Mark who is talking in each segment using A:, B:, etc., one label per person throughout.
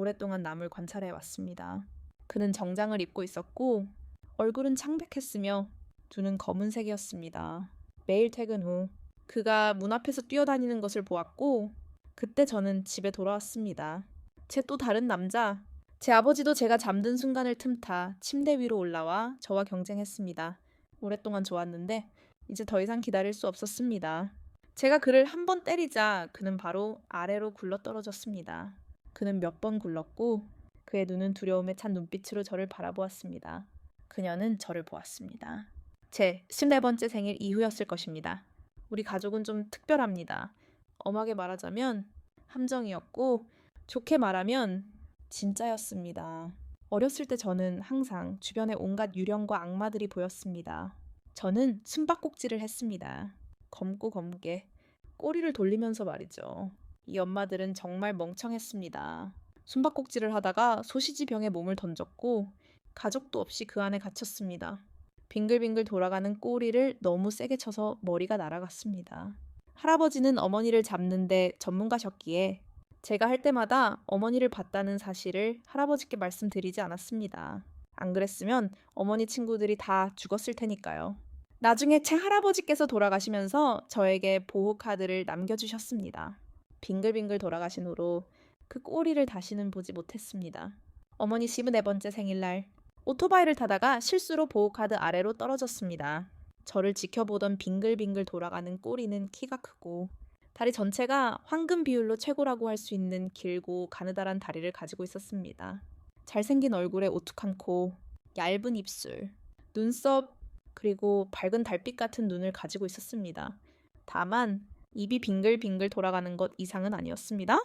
A: 오랫동안 남을 관찰해 왔습니다. 그는 정장을 입고 있었고 얼굴은 창백했으며 눈은 검은색이었습니다. 매일 퇴근 후 그가 문 앞에서 뛰어다니는 것을 보았고 그때 저는 집에 돌아왔습니다. 제 또 다른 남자, 제 아버지도 제가 잠든 순간을 틈타 침대 위로 올라와 저와 경쟁했습니다. 오랫동안 좋았는데 이제 더 이상 기다릴 수 없었습니다. 제가 그를 한 번 때리자 그는 바로 아래로 굴러떨어졌습니다. 그는 몇 번 굴렀고 그의 눈은 두려움에 찬 눈빛으로 저를 바라보았습니다. 그녀는 저를 보았습니다. 제 14번째 생일 이후였을 것입니다. 우리 가족은 좀 특별합니다. 엄하게 말하자면 함정이었고 좋게 말하면 진짜였습니다. 어렸을 때 저는 항상 주변에 온갖 유령과 악마들이 보였습니다. 저는 숨바꼭질을 했습니다. 검고 검게 꼬리를 돌리면서 말이죠. 이 엄마들은 정말 멍청했습니다. 숨바꼭질을 하다가 소시지병에 몸을 던졌고 가족도 없이 그 안에 갇혔습니다. 빙글빙글 돌아가는 꼬리를 너무 세게 쳐서 머리가 날아갔습니다. 할아버지는 어머니를 잡는데 전문가셨기에 제가 할 때마다 어머니를 봤다는 사실을 할아버지께 말씀드리지 않았습니다. 안 그랬으면 어머니 친구들이 다 죽었을 테니까요. 나중에 제 할아버지께서 돌아가시면서 저에게 보호카드를 남겨주셨습니다. 빙글빙글 돌아가신 후로 그 꼬리를 다시는 보지 못했습니다. 어머니 14번째 생일날 오토바이를 타다가 실수로 보호카드 아래로 떨어졌습니다. 저를 지켜보던 빙글빙글 돌아가는 꼬리는 키가 크고 다리 전체가 황금 비율로 최고라고 할 수 있는 길고 가느다란 다리를 가지고 있었습니다. 잘생긴 얼굴에 오뚝한 코, 얇은 입술, 눈썹, 그리고 밝은 달빛 같은 눈을 가지고 있었습니다. 다만 입이 빙글빙글 돌아가는 것 이상은 아니었습니다.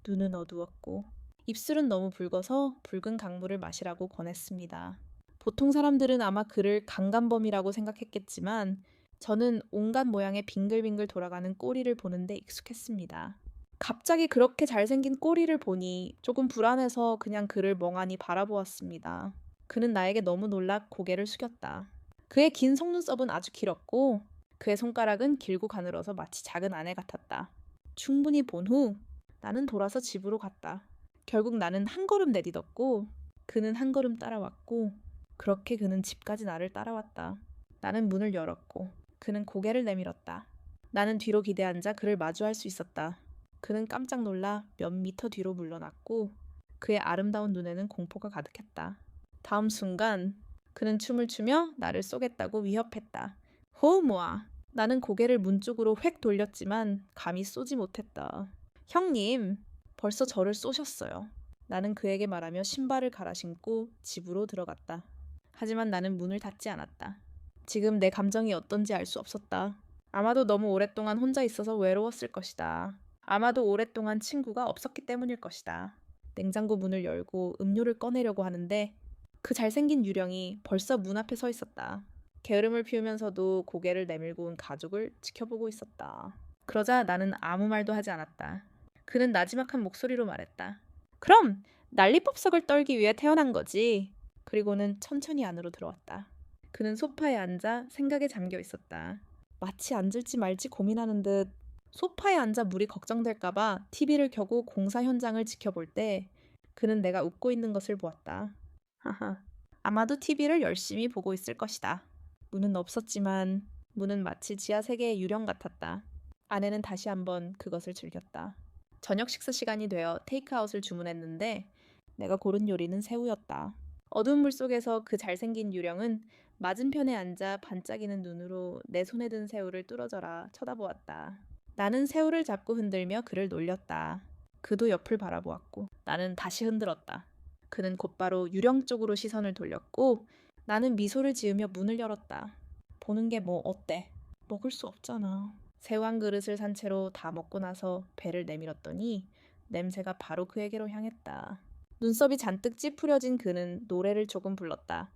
A: 눈은 어두웠고 입술은 너무 붉어서 붉은 강물을 마시라고 권했습니다. 보통 사람들은 아마 그를 강간범이라고 생각했겠지만 저는 온갖 모양의 빙글빙글 돌아가는 꼬리를 보는데 익숙했습니다. 갑자기 그렇게 잘생긴 꼬리를 보니 조금 불안해서 그냥 그를 멍하니 바라보았습니다. 그는 나에게 너무 놀라 고개를 숙였다. 그의 긴 속눈썹은 아주 길었고 그의 손가락은 길고 가늘어서 마치 작은 아내 같았다. 충분히 본 후 나는 돌아서 집으로 갔다. 결국 나는 한 걸음 내딛었고 그는 한 걸음 따라왔고 그렇게 그는 집까지 나를 따라왔다. 나는 문을 열었고 그는 고개를 내밀었다. 나는 뒤로 기대앉아 그를 마주할 수 있었다. 그는 깜짝 놀라 몇 미터 뒤로 물러났고 그의 아름다운 눈에는 공포가 가득했다. 다음 순간 그는 춤을 추며 나를 쏘겠다고 위협했다. 호우모아! 나는 고개를 문 쪽으로 획 돌렸지만 감히 쏘지 못했다. 형님, 벌써 저를 쏘셨어요. 나는 그에게 말하며 신발을 갈아 신고 집으로 들어갔다. 하지만 나는 문을 닫지 않았다. 지금 내 감정이 어떤지 알 수 없었다. 아마도 너무 오랫동안 혼자 있어서 외로웠을 것이다. 아마도 오랫동안 친구가 없었기 때문일 것이다. 냉장고 문을 열고 음료를 꺼내려고 하는데 그 잘생긴 유령이 벌써 문 앞에 서 있었다. 게으름을 피우면서도 고개를 내밀고 온 가족을 지켜보고 있었다. 그러자 나는 아무 말도 하지 않았다. 그는 나지막한 목소리로 말했다. 그럼 난리법석을 떨기 위해 태어난 거지. 그리고는 천천히 안으로 들어왔다. 그는 소파에 앉아 생각에 잠겨 있었다. 마치 앉을지 말지 고민하는 듯 소파에 앉아 물이 걱정될까봐 TV를 켜고 공사 현장을 지켜볼 때 그는 내가 웃고 있는 것을 보았다. 하하, 아마도 TV를 열심히 보고 있을 것이다. 문은 없었지만 문은 마치 지하 세계의 유령 같았다. 아내는 다시 한번 그것을 즐겼다. 저녁 식사 시간이 되어 테이크아웃을 주문했는데 내가 고른 요리는 새우였다. 어두운 물 속에서 그 잘생긴 유령은 맞은편에 앉아 반짝이는 눈으로 내 손에 든 새우를 뚫어져라 쳐다보았다. 나는 새우를 잡고 흔들며 그를 놀렸다. 그도 옆을 바라보았고 나는 다시 흔들었다. 그는 곧바로 유령 쪽으로 시선을 돌렸고 나는 미소를 지으며 문을 열었다. 보는 게 뭐 어때? 먹을 수 없잖아. 새우 한 그릇을 산 채로 다 먹고 나서 배를 내밀었더니 냄새가 바로 그에게로 향했다. 눈썹이 잔뜩 찌푸려진 그는 노래를 조금 불렀다.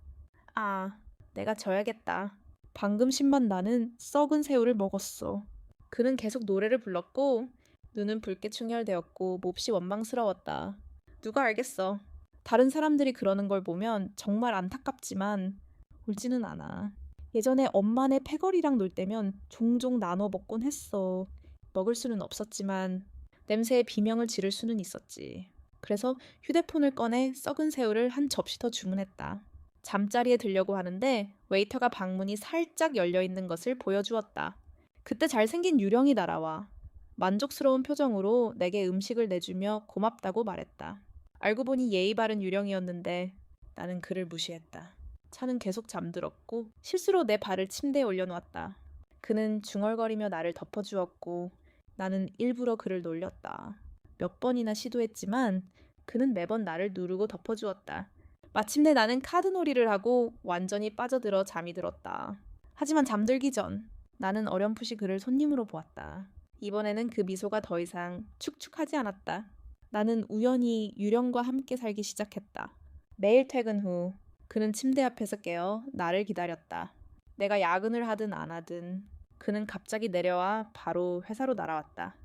A: 아, 내가 져야겠다. 방금 신만 나는 썩은 새우를 먹었어. 그는 계속 노래를 불렀고 눈은 붉게 충혈되었고 몹시 원망스러웠다. 누가 알겠어. 다른 사람들이 그러는 걸 보면 정말 안타깝지만 울지는 않아. 예전에 엄마네 패거리랑 놀 때면 종종 나눠 먹곤 했어. 먹을 수는 없었지만 냄새에 비명을 지를 수는 있었지. 그래서 휴대폰을 꺼내 썩은 새우를 한 접시 더 주문했다. 잠자리에 들려고 하는데 웨이터가 방문이 살짝 열려 있는 것을 보여주었다. 그때 잘생긴 유령이 날아와 만족스러운 표정으로 내게 음식을 내주며 고맙다고 말했다. 알고 보니 예의 바른 유령이었는데 나는 그를 무시했다. 차는 계속 잠들었고 실수로 내 발을 침대에 올려놓았다. 그는 중얼거리며 나를 덮어주었고 나는 일부러 그를 놀렸다. 몇 번이나 시도했지만 그는 매번 나를 누르고 덮어주었다. 마침내 나는 카드놀이를 하고 완전히 빠져들어 잠이 들었다. 하지만 잠들기 전 나는 어렴풋이 그를 손님으로 보았다. 이번에는 그 미소가 더 이상 축축하지 않았다. 나는 우연히 유령과 함께 살기 시작했다. 매일 퇴근 후 그는 침대 앞에서 깨어 나를 기다렸다. 내가 야근을 하든 안 하든 그는 갑자기 내려와 바로 회사로 날아왔다.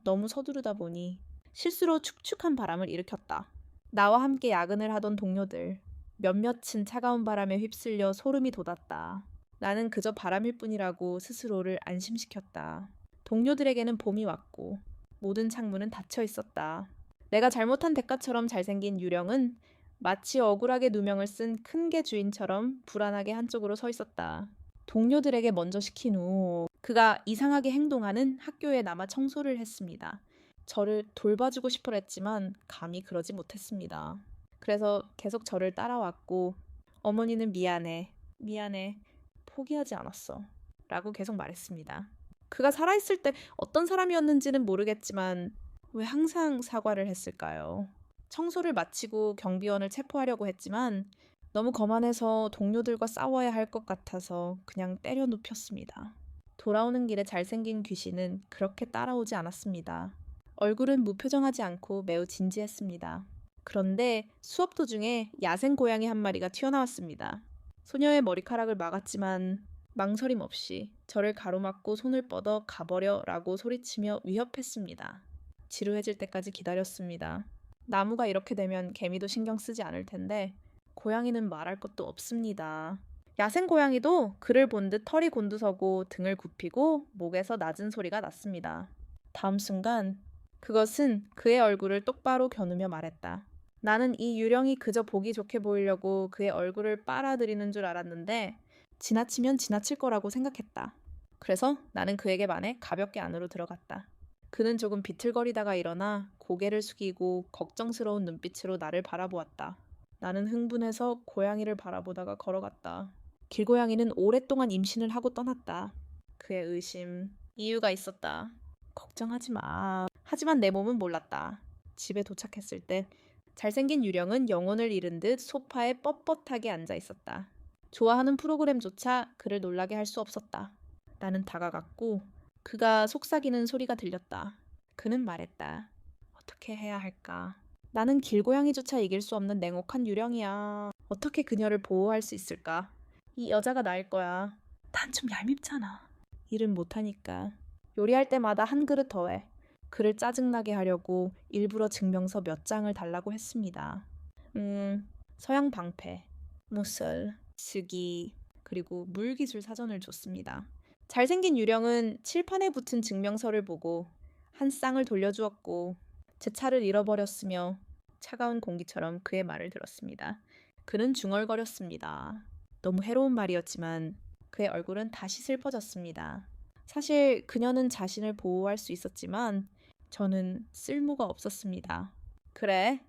A: 너무 서두르다 보니 실수로 축축한 바람을 일으켰다. 나와 함께 야근을 하던 동료들 몇몇은 차가운 바람에 휩쓸려 소름이 돋았다. 나는 그저 바람일 뿐이라고 스스로를 안심시켰다. 동료들에게는 봄이 왔고 모든 창문은 닫혀 있었다. 내가 잘못한 대가처럼 잘생긴 유령은 마치 억울하게 누명을 쓴 큰 개 주인처럼 불안하게 한쪽으로 서 있었다. 동료들에게 먼저 시킨 후 그가 이상하게 행동하는 학교에 남아 청소를 했습니다. 저를 돌봐주고 싶어 했지만 감히 그러지 못했습니다. 그래서 계속 저를 따라왔고 어머니는 미안해, 포기하지 않았어 라고 계속 말했습니다. 그가 살아있을 때 어떤 사람이었는지는 모르겠지만 왜 항상 사과를 했을까요? 청소를 마치고 경비원을 체포하려고 했지만 너무 거만해서 동료들과 싸워야 할 것 같아서 그냥 때려 눕혔습니다. 돌아오는 길에 잘생긴 귀신은 그렇게 따라오지 않았습니다. 얼굴은 무표정하지 않고 매우 진지했습니다. 그런데 수업 도중에 야생 고양이 한 마리가 튀어나왔습니다. 소녀의 머리카락을 막았지만 망설임 없이 저를 가로막고 손을 뻗어 가버려 라고 소리치며 위협했습니다. 지루해질 때까지 기다렸습니다. 나무가 이렇게 되면 개미도 신경 쓰지 않을 텐데 고양이는 말할 것도 없습니다. 야생 고양이도 그를 본 듯 털이 곤두서고 등을 굽히고 목에서 낮은 소리가 났습니다. 다음 순간 그것은 그의 얼굴을 똑바로 겨누며 말했다. 나는 이 유령이 그저 보기 좋게 보이려고 그의 얼굴을 빨아들이는 줄 알았는데 지나치면 지나칠 거라고 생각했다. 그래서 나는 그에게 반해 가볍게 안으로 들어갔다. 그는 조금 비틀거리다가 일어나 고개를 숙이고 걱정스러운 눈빛으로 나를 바라보았다. 나는 흥분해서 고양이를 바라보다가 걸어갔다. 길고양이는 오랫동안 임신을 하고 떠났다. 그의 의심, 이유가 있었다. 걱정하지 마. 하지만 내 몸은 몰랐다. 집에 도착했을 때 잘생긴 유령은 영혼을 잃은 듯 소파에 뻣뻣하게 앉아 있었다. 좋아하는 프로그램조차 그를 놀라게 할 수 없었다. 나는 다가갔고 그가 속삭이는 소리가 들렸다. 그는 말했다. 어떻게 해야 할까? 나는 길고양이조차 이길 수 없는 냉혹한 유령이야. 어떻게 그녀를 보호할 수 있을까? 이 여자가 나일 거야. 난 좀 얄밉잖아. 일은 못하니까. 요리할 때마다 한 그릇 더해. 그를 짜증나게 하려고 일부러 증명서 몇 장을 달라고 했습니다. 서양 방패, 무술, 스기, 그리고 물기술 사전을 줬습니다. 잘생긴 유령은 칠판에 붙은 증명서를 보고 한 쌍을 돌려주었고 제 차를 잃어버렸으며 차가운 공기처럼 그의 말을 들었습니다. 그는 중얼거렸습니다. 너무 해로운 말이었지만 그의 얼굴은 다시 슬퍼졌습니다. 사실 그녀는 자신을 보호할 수 있었지만 저는 쓸모가 없었습니다. 그래.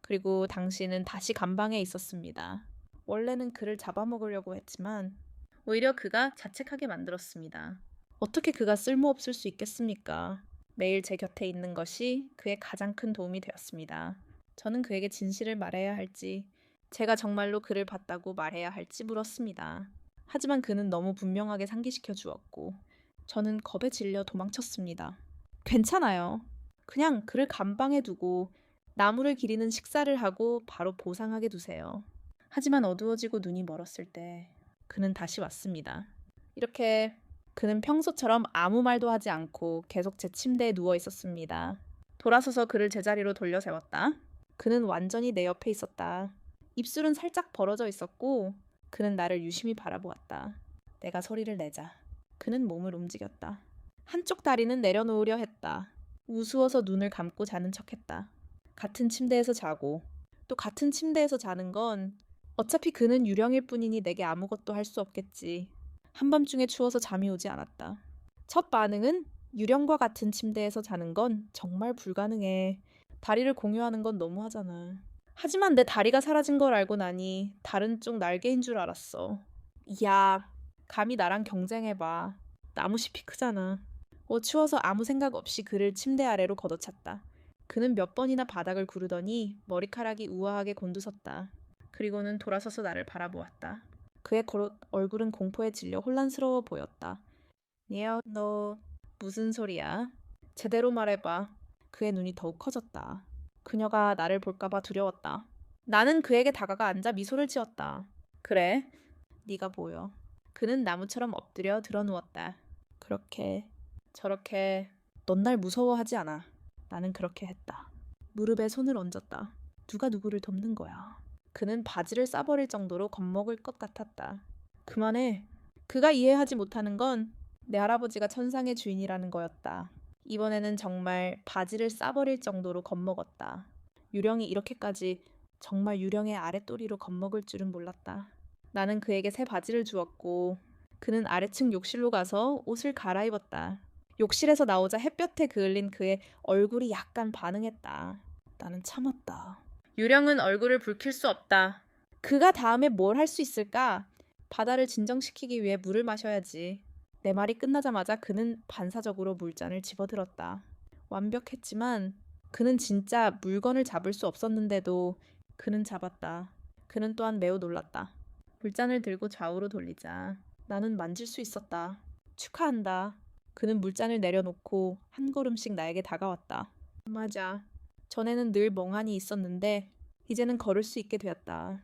A: 그리고 당신은 다시 감방에 있었습니다. 원래는 그를 잡아먹으려고 했지만 오히려 그가 자책하게 만들었습니다. 어떻게 그가 쓸모없을 수 있겠습니까? 매일 제 곁에 있는 것이 그의 가장 큰 도움이 되었습니다. 저는 그에게 진실을 말해야 할지, 제가 정말로 그를 봤다고 말해야 할지 물었습니다. 하지만 그는 너무 분명하게 상기시켜 주었고, 저는 겁에 질려 도망쳤습니다. 괜찮아요. 그냥 그를 감방에 두고 나무를 기리는 식사를 하고 바로 보상하게 두세요. 하지만 어두워지고 눈이 멀었을 때 그는 다시 왔습니다. 이렇게 그는 평소처럼 아무 말도 하지 않고 계속 제 침대에 누워 있었습니다. 돌아서서 그를 제자리로 돌려 세웠다. 그는 완전히 내 옆에 있었다. 입술은 살짝 벌어져 있었고 그는 나를 유심히 바라보았다. 내가 소리를 내자. 그는 몸을 움직였다. 한쪽 다리는 내려놓으려 했다. 우스워서 눈을 감고 자는 척했다. 같은 침대에서 자고 또 같은 침대에서 자는 건 어차피 그는 유령일 뿐이니 내게 아무것도 할 수 없겠지. 한밤중에 추워서 잠이 오지 않았다. 첫 반응은 유령과 같은 침대에서 자는 건 정말 불가능해. 다리를 공유하는 건 너무하잖아. 하지만 내 다리가 사라진 걸 알고 나니 다른 쪽 날개인 줄 알았어. 야, 감히 나랑 경쟁해봐. 나무숲이 크잖아. 추워서 아무 생각 없이 그를 침대 아래로 걷어찼다. 그는 몇 번이나 바닥을 구르더니 머리카락이 우아하게 곤두섰다. 그리고는 돌아서서 나를 바라보았다. 그의 얼굴은 공포에 질려 혼란스러워 보였다. 니어, 너 무슨 소리야? 제대로 말해봐. 그의 눈이 더욱 커졌다. 그녀가 나를 볼까봐 두려웠다. 나는 그에게 다가가 앉아 미소를 지었다. 그래, 네가 보여. 그는 나무처럼 엎드려 드러누웠다. 그렇게, 저렇게, 넌 날 무서워하지 않아. 나는 그렇게 했다. 무릎에 손을 얹었다. 누가 누구를 돕는 거야. 그는 바지를 싸버릴 정도로 겁먹을 것 같았다. 그만해. 그가 이해하지 못하는 건 내 할아버지가 천상의 주인이라는 거였다. 이번에는 정말 바지를 싸버릴 정도로 겁먹었다. 유령이 이렇게까지 정말 유령의 아랫도리로 겁먹을 줄은 몰랐다. 나는 그에게 새 바지를 주었고 그는 아래층 욕실로 가서 옷을 갈아입었다. 욕실에서 나오자 햇볕에 그을린 그의 얼굴이 약간 반응했다. 나는 참았다. 유령은 얼굴을 붉힐 수 없다. 그가 다음에 뭘 할 수 있을까? 바다를 진정시키기 위해 물을 마셔야지. 내 말이 끝나자마자 그는 반사적으로 물잔을 집어들었다. 완벽했지만 그는 진짜 물건을 잡을 수 없었는데도 그는 잡았다. 그는 또한 매우 놀랐다. 물잔을 들고 좌우로 돌리자 나는 만질 수 있었다. 축하한다. 그는 물잔을 내려놓고 한 걸음씩 나에게 다가왔다. 맞아. 전에는 늘 멍하니 있었는데 이제는 걸을 수 있게 되었다.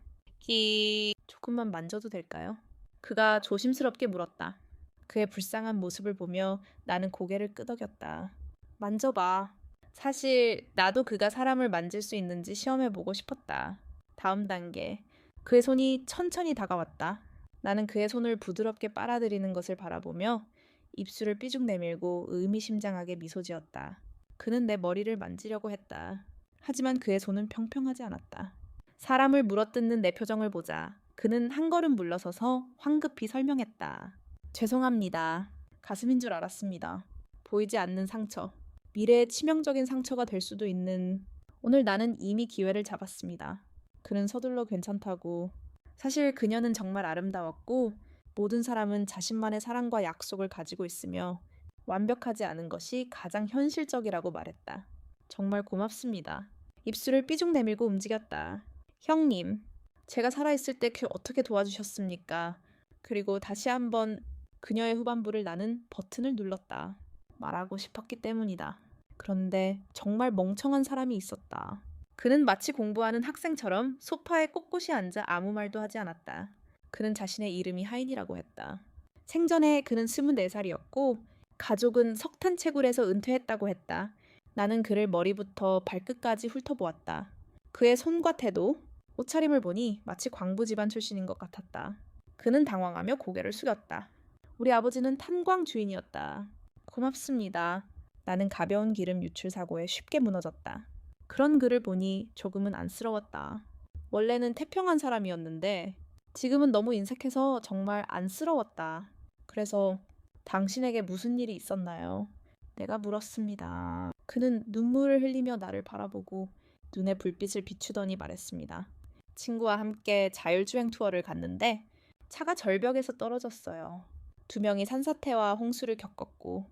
A: 조금만 만져도 될까요? 그가 조심스럽게 물었다. 그의 불쌍한 모습을 보며 나는 고개를 끄덕였다. 만져봐. 사실 나도 그가 사람을 만질 수 있는지 시험해보고 싶었다. 다음 단계. 그의 손이 천천히 다가왔다. 나는 그의 손을 부드럽게 빨아들이는 것을 바라보며 입술을 삐죽 내밀고 의미심장하게 미소 지었다. 그는 내 머리를 만지려고 했다. 하지만 그의 손은 평평하지 않았다. 사람을 물어뜯는 내 표정을 보자 그는 한 걸음 물러서서 황급히 설명했다. 죄송합니다. 가슴인 줄 알았습니다. 보이지 않는 상처. 미래의 치명적인 상처가 될 수도 있는 오늘 나는 이미 기회를 잡았습니다. 그는 서둘러 괜찮다고. 사실 그녀는 정말 아름다웠고 모든 사람은 자신만의 사랑과 약속을 가지고 있으며 완벽하지 않은 것이 가장 현실적이라고 말했다. 정말 고맙습니다. 입술을 삐죽 내밀고 움직였다. 형님, 제가 살아있을 때 어떻게 도와주셨습니까? 그리고 다시 한번 그녀의 후반부를 나는 버튼을 눌렀다. 말하고 싶었기 때문이다. 그런데 정말 멍청한 사람이 있었다. 그는 마치 공부하는 학생처럼 소파에 꼿꼿이 앉아 아무 말도 하지 않았다. 그는 자신의 이름이 하인이라고 했다. 생전에 그는 24살이었고 가족은 석탄채굴에서 은퇴했다고 했다. 나는 그를 머리부터 발끝까지 훑어보았다. 그의 손과 태도, 옷차림을 보니 마치 광부 집안 출신인 것 같았다. 그는 당황하며 고개를 숙였다. 우리 아버지는 탄광 주인이었다. 고맙습니다. 나는 가벼운 기름 유출 사고에 쉽게 무너졌다. 그런 그를 보니 조금은 안쓰러웠다. 원래는 태평한 사람이었는데 지금은 너무 인색해서 정말 안쓰러웠다. 그래서 당신에게 무슨 일이 있었나요? 내가 물었습니다. 그는 눈물을 흘리며 나를 바라보고 눈에 불빛을 비추더니 말했습니다. 친구와 함께 자율주행 투어를 갔는데 차가 절벽에서 떨어졌어요. 2명이 산사태와 홍수를 겪었고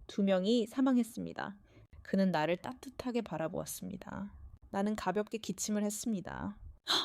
A: 2명이 사망했습니다. 그는 나를 따뜻하게 바라보았습니다. 나는 가볍게 기침을 했습니다.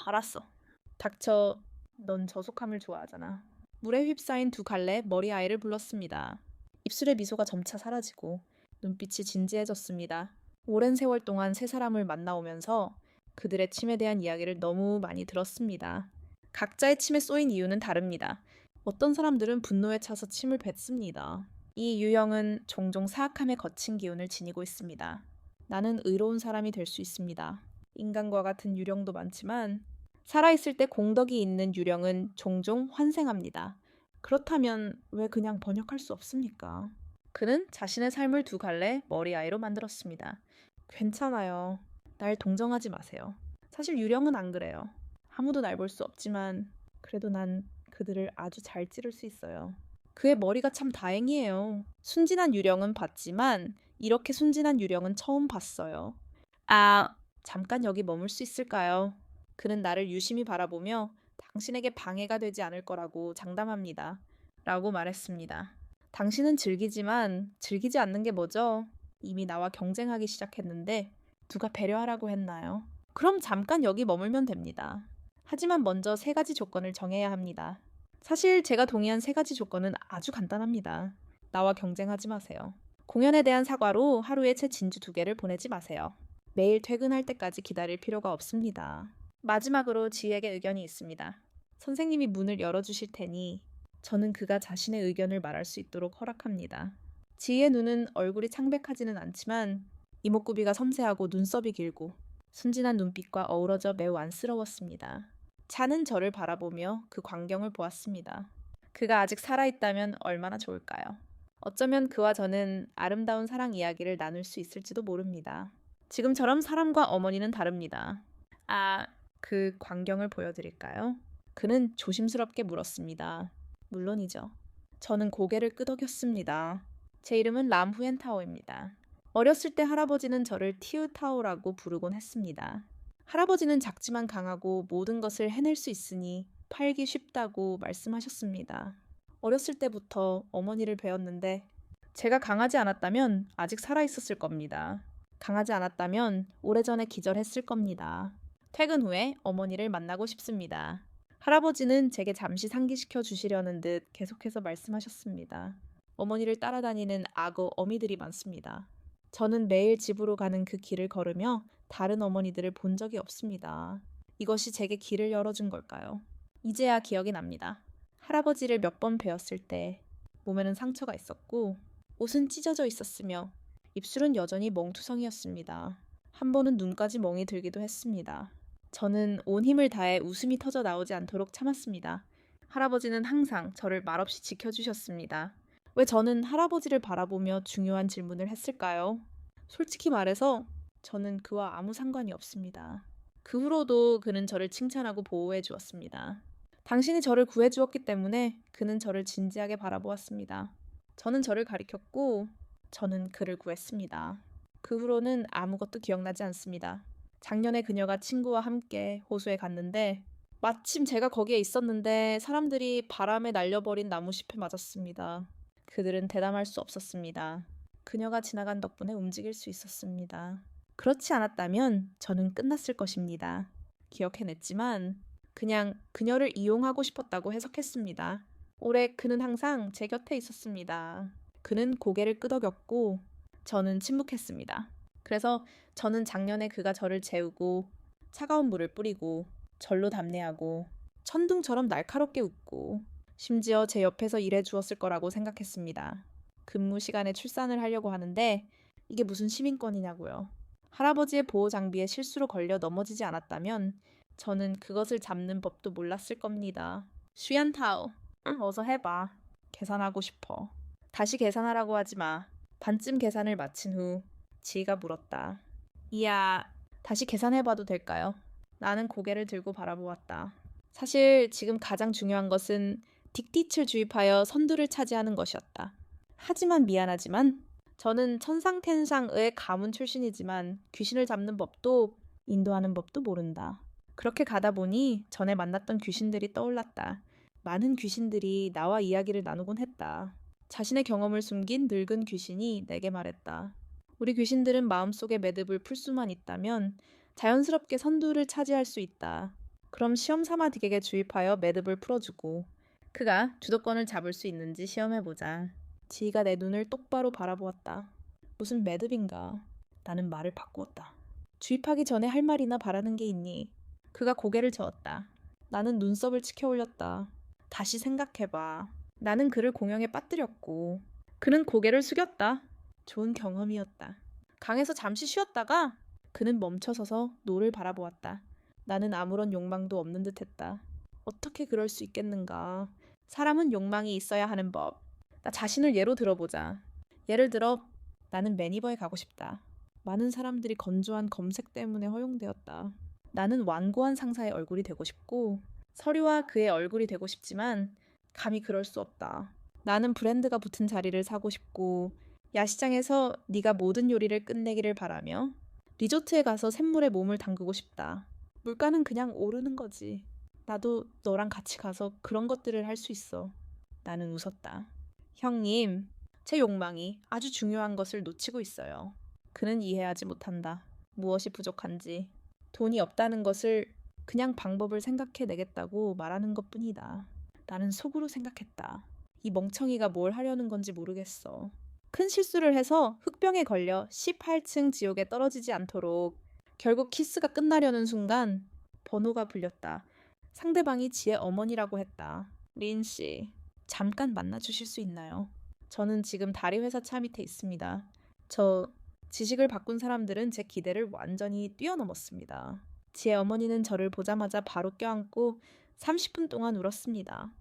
A: 알았어. 닥쳐. 넌 저속함을 좋아하잖아. 물에 휩싸인 2갈래 머리 아이를 불렀습니다. 입술의 미소가 점차 사라지고 눈빛이 진지해졌습니다. 오랜 세월 동안 세 사람을 만나오면서 그들의 침에 대한 이야기를 너무 많이 들었습니다. 각자의 침에 쏘인 이유는 다릅니다. 어떤 사람들은 분노에 차서 침을 뱉습니다. 이 유형은 종종 사악함에 거친 기운을 지니고 있습니다. 나는 의로운 사람이 될 수 있습니다. 인간과 같은 유령도 많지만 살아있을 때 공덕이 있는 유령은 종종 환생합니다. 그렇다면 왜 그냥 번역할 수 없습니까? 그는 자신의 삶을 2갈래 머리 아이로 만들었습니다. 괜찮아요. 날 동정하지 마세요. 사실 유령은 안 그래요. 아무도 날 볼 수 없지만 그래도 난 그들을 아주 잘 찌를 수 있어요. 그의 머리가 참 다행이에요. 순진한 유령은 봤지만 이렇게 순진한 유령은 처음 봤어요. 아, 잠깐 여기 머물 수 있을까요? 그는 나를 유심히 바라보며 당신에게 방해가 되지 않을 거라고 장담합니다. 라고 말했습니다. 당신은 즐기지만 즐기지 않는 게 뭐죠? 이미 나와 경쟁하기 시작했는데 누가 배려하라고 했나요? 그럼 잠깐 여기 머물면 됩니다. 하지만 먼저 3가지 조건을 정해야 합니다. 사실 제가 동의한 3가지 조건은 아주 간단합니다. 나와 경쟁하지 마세요. 공연에 대한 사과로 하루에 채 진주 2개를 보내지 마세요. 매일 퇴근할 때까지 기다릴 필요가 없습니다. 마지막으로 지희에게 의견이 있습니다. 선생님이 문을 열어주실 테니 저는 그가 자신의 의견을 말할 수 있도록 허락합니다. 지희의 눈은 얼굴이 창백하지는 않지만 이목구비가 섬세하고 눈썹이 길고 순진한 눈빛과 어우러져 매우 안쓰러웠습니다. 차는 저를 바라보며 그 광경을 보았습니다. 그가 아직 살아있다면 얼마나 좋을까요? 어쩌면 그와 저는 아름다운 사랑 이야기를 나눌 수 있을지도 모릅니다. 지금처럼 사람과 어머니는 다릅니다. 그 광경을 보여드릴까요? 그는 조심스럽게 물었습니다. 물론이죠. 저는 고개를 끄덕였습니다. 제 이름은 람후엔타오입니다. 어렸을 때 할아버지는 저를 티우타오라고 부르곤 했습니다. 할아버지는 작지만 강하고 모든 것을 해낼 수 있으니 팔기 쉽다고 말씀하셨습니다. 어렸을 때부터 어머니를 배웠는데 제가 강하지 않았다면 아직 살아있었을 겁니다. 강하지 않았다면 오래전에 기절했을 겁니다. 퇴근 후에 어머니를 만나고 싶습니다. 할아버지는 제게 잠시 상기시켜 주시려는 듯 계속해서 말씀하셨습니다. 어머니를 따라다니는 악어 어미들이 많습니다. 저는 매일 집으로 가는 그 길을 걸으며 다른 어머니들을 본 적이 없습니다. 이것이 제게 길을 열어준 걸까요? 이제야 기억이 납니다. 할아버지를 몇 번 뵈었을 때 몸에는 상처가 있었고 옷은 찢어져 있었으며 입술은 여전히 멍투성이었습니다. 한 번은 눈까지 멍이 들기도 했습니다. 저는 온 힘을 다해 웃음이 터져 나오지 않도록 참았습니다. 할아버지는 항상 저를 말없이 지켜주셨습니다. 왜 저는 할아버지를 바라보며 중요한 질문을 했을까요? 솔직히 말해서 저는 그와 아무 상관이 없습니다. 그 후로도 그는 저를 칭찬하고 보호해 주었습니다. 당신이 저를 구해 주었기 때문에 그는 저를 진지하게 바라보았습니다. 저는 저를 가리켰고 저는 그를 구했습니다. 그 후로는 아무것도 기억나지 않습니다. 작년에 그녀가 친구와 함께 호수에 갔는데 마침 제가 거기에 있었는데 사람들이 바람에 날려버린 나무잎에 맞았습니다. 그들은 대담할 수 없었습니다. 그녀가 지나간 덕분에 움직일 수 있었습니다. 그렇지 않았다면 저는 끝났을 것입니다. 기억해냈지만 그냥 그녀를 이용하고 싶었다고 해석했습니다. 올해 그는 항상 제 곁에 있었습니다. 그는 고개를 끄덕였고 저는 침묵했습니다. 그래서 저는 작년에 그가 저를 재우고 차가운 물을 뿌리고 절로 답례하고 천둥처럼 날카롭게 웃고 심지어 제 옆에서 일해 주었을 거라고 생각했습니다. 근무 시간에 출산을 하려고 하는데 이게 무슨 시민권이냐고요. 할아버지의 보호 장비에 실수로 걸려 넘어지지 않았다면 저는 그것을 잡는 법도 몰랐을 겁니다. 슈얀타오, 어서 해봐. 계산하고 싶어. 다시 계산하라고 하지 마. 반쯤 계산을 마친 후 지희가 물었다. 이야, 다시 계산해봐도 될까요? 나는 고개를 들고 바라보았다. 사실 지금 가장 중요한 것은 딕디치를 주입하여 선두를 차지하는 것이었다. 하지만 미안하지만 저는 천상텐상의 가문 출신이지만 귀신을 잡는 법도 인도하는 법도 모른다. 그렇게 가다 보니 전에 만났던 귀신들이 떠올랐다. 많은 귀신들이 나와 이야기를 나누곤 했다. 자신의 경험을 숨긴 늙은 귀신이 내게 말했다. 우리 귀신들은 마음속에 매듭을 풀 수만 있다면 자연스럽게 선두를 차지할 수 있다. 그럼 시험삼아 딕에게 주입하여 매듭을 풀어주고 그가 주도권을 잡을 수 있는지 시험해보자. 지희가 내 눈을 똑바로 바라보았다. 무슨 매듭인가? 나는 말을 바꾸었다. 주입하기 전에 할 말이나 바라는 게 있니? 그가 고개를 저었다. 나는 눈썹을 치켜 올렸다. 다시 생각해봐. 나는 그를 공영에 빠뜨렸고 그는 고개를 숙였다. 좋은 경험이었다. 강에서 잠시 쉬었다가 그는 멈춰서서 노를 바라보았다. 나는 아무런 욕망도 없는 듯했다. 어떻게 그럴 수 있겠는가? 사람은 욕망이 있어야 하는 법. 나 자신을 예로 들어보자. 예를 들어 나는 매니버에 가고 싶다. 많은 사람들이 건조한 검색 때문에 허용되었다. 나는 완고한 상사의 얼굴이 되고 싶고 서류와 그의 얼굴이 되고 싶지만 감히 그럴 수 없다. 나는 브랜드가 붙은 자리를 사고 싶고 야시장에서 네가 모든 요리를 끝내기를 바라며 리조트에 가서 샘물에 몸을 담그고 싶다. 물가는 그냥 오르는 거지. 나도 너랑 같이 가서 그런 것들을 할 수 있어. 나는 웃었다. 형님, 제 욕망이 아주 중요한 것을 놓치고 있어요. 그는 이해하지 못한다. 무엇이 부족한지. 돈이 없다는 것을 그냥 방법을 생각해내겠다고 말하는 것뿐이다. 나는 속으로 생각했다. 이 멍청이가 뭘 하려는 건지 모르겠어. 큰 실수를 해서 흑병에 걸려 18층 지옥에 떨어지지 않도록 결국 키스가 끝나려는 순간 번호가 불렸다. 상대방이 지의 어머니라고 했다. 린 씨, 잠깐 만나주실 수 있나요? 저는 지금 다리 회사 차 밑에 있습니다. 저 지식을 바꾼 사람들은 제 기대를 완전히 뛰어넘었습니다. 지의 어머니는 저를 보자마자 바로 껴안고 30분 동안 울었습니다.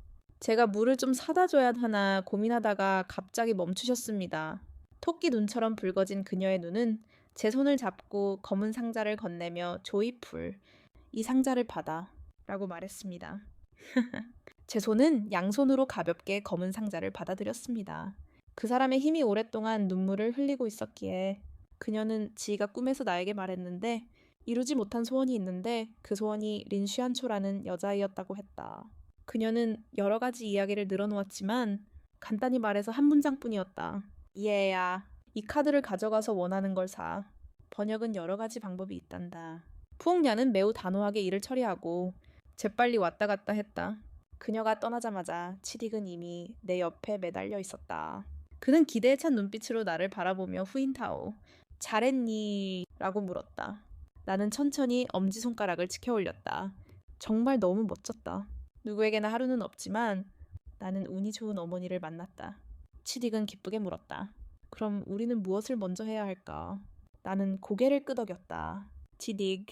A: 제가 물을 좀 사다 줘야 하나 고민하다가 갑자기 멈추셨습니다. 토끼 눈처럼 붉어진 그녀의 눈은 제 손을 잡고 검은 상자를 건네며 조이풀, 이 상자를 받아 라고 말했습니다. 제 손은 양손으로 가볍게 검은 상자를 받아들였습니다. 그 사람의 힘이 오랫동안 눈물을 흘리고 있었기에 그녀는 지가 꿈에서 나에게 말했는데 이루지 못한 소원이 있는데 그 소원이 린 슈안초라는 여자아이였다고 했다. 그녀는 여러 가지 이야기를 늘어놓았지만 간단히 말해서 한 문장뿐이었다. 얘야, 이 카드를 가져가서 원하는 걸 사. 번역은 여러 가지 방법이 있단다. 푸옹야는 매우 단호하게 일을 처리하고 재빨리 왔다 갔다 했다. 그녀가 떠나자마자 치딕은 이미 내 옆에 매달려 있었다. 그는 기대에 찬 눈빛으로 나를 바라보며 후인타오, 잘했니? 라고 물었다. 나는 천천히 엄지손가락을 치켜 올렸다. 정말 너무 멋졌다. 누구에게나 하루는 없지만 나는 운이 좋은 어머니를 만났다. 치딕은 기쁘게 물었다. 그럼 우리는 무엇을 먼저 해야 할까? 나는 고개를 끄덕였다. 치딕,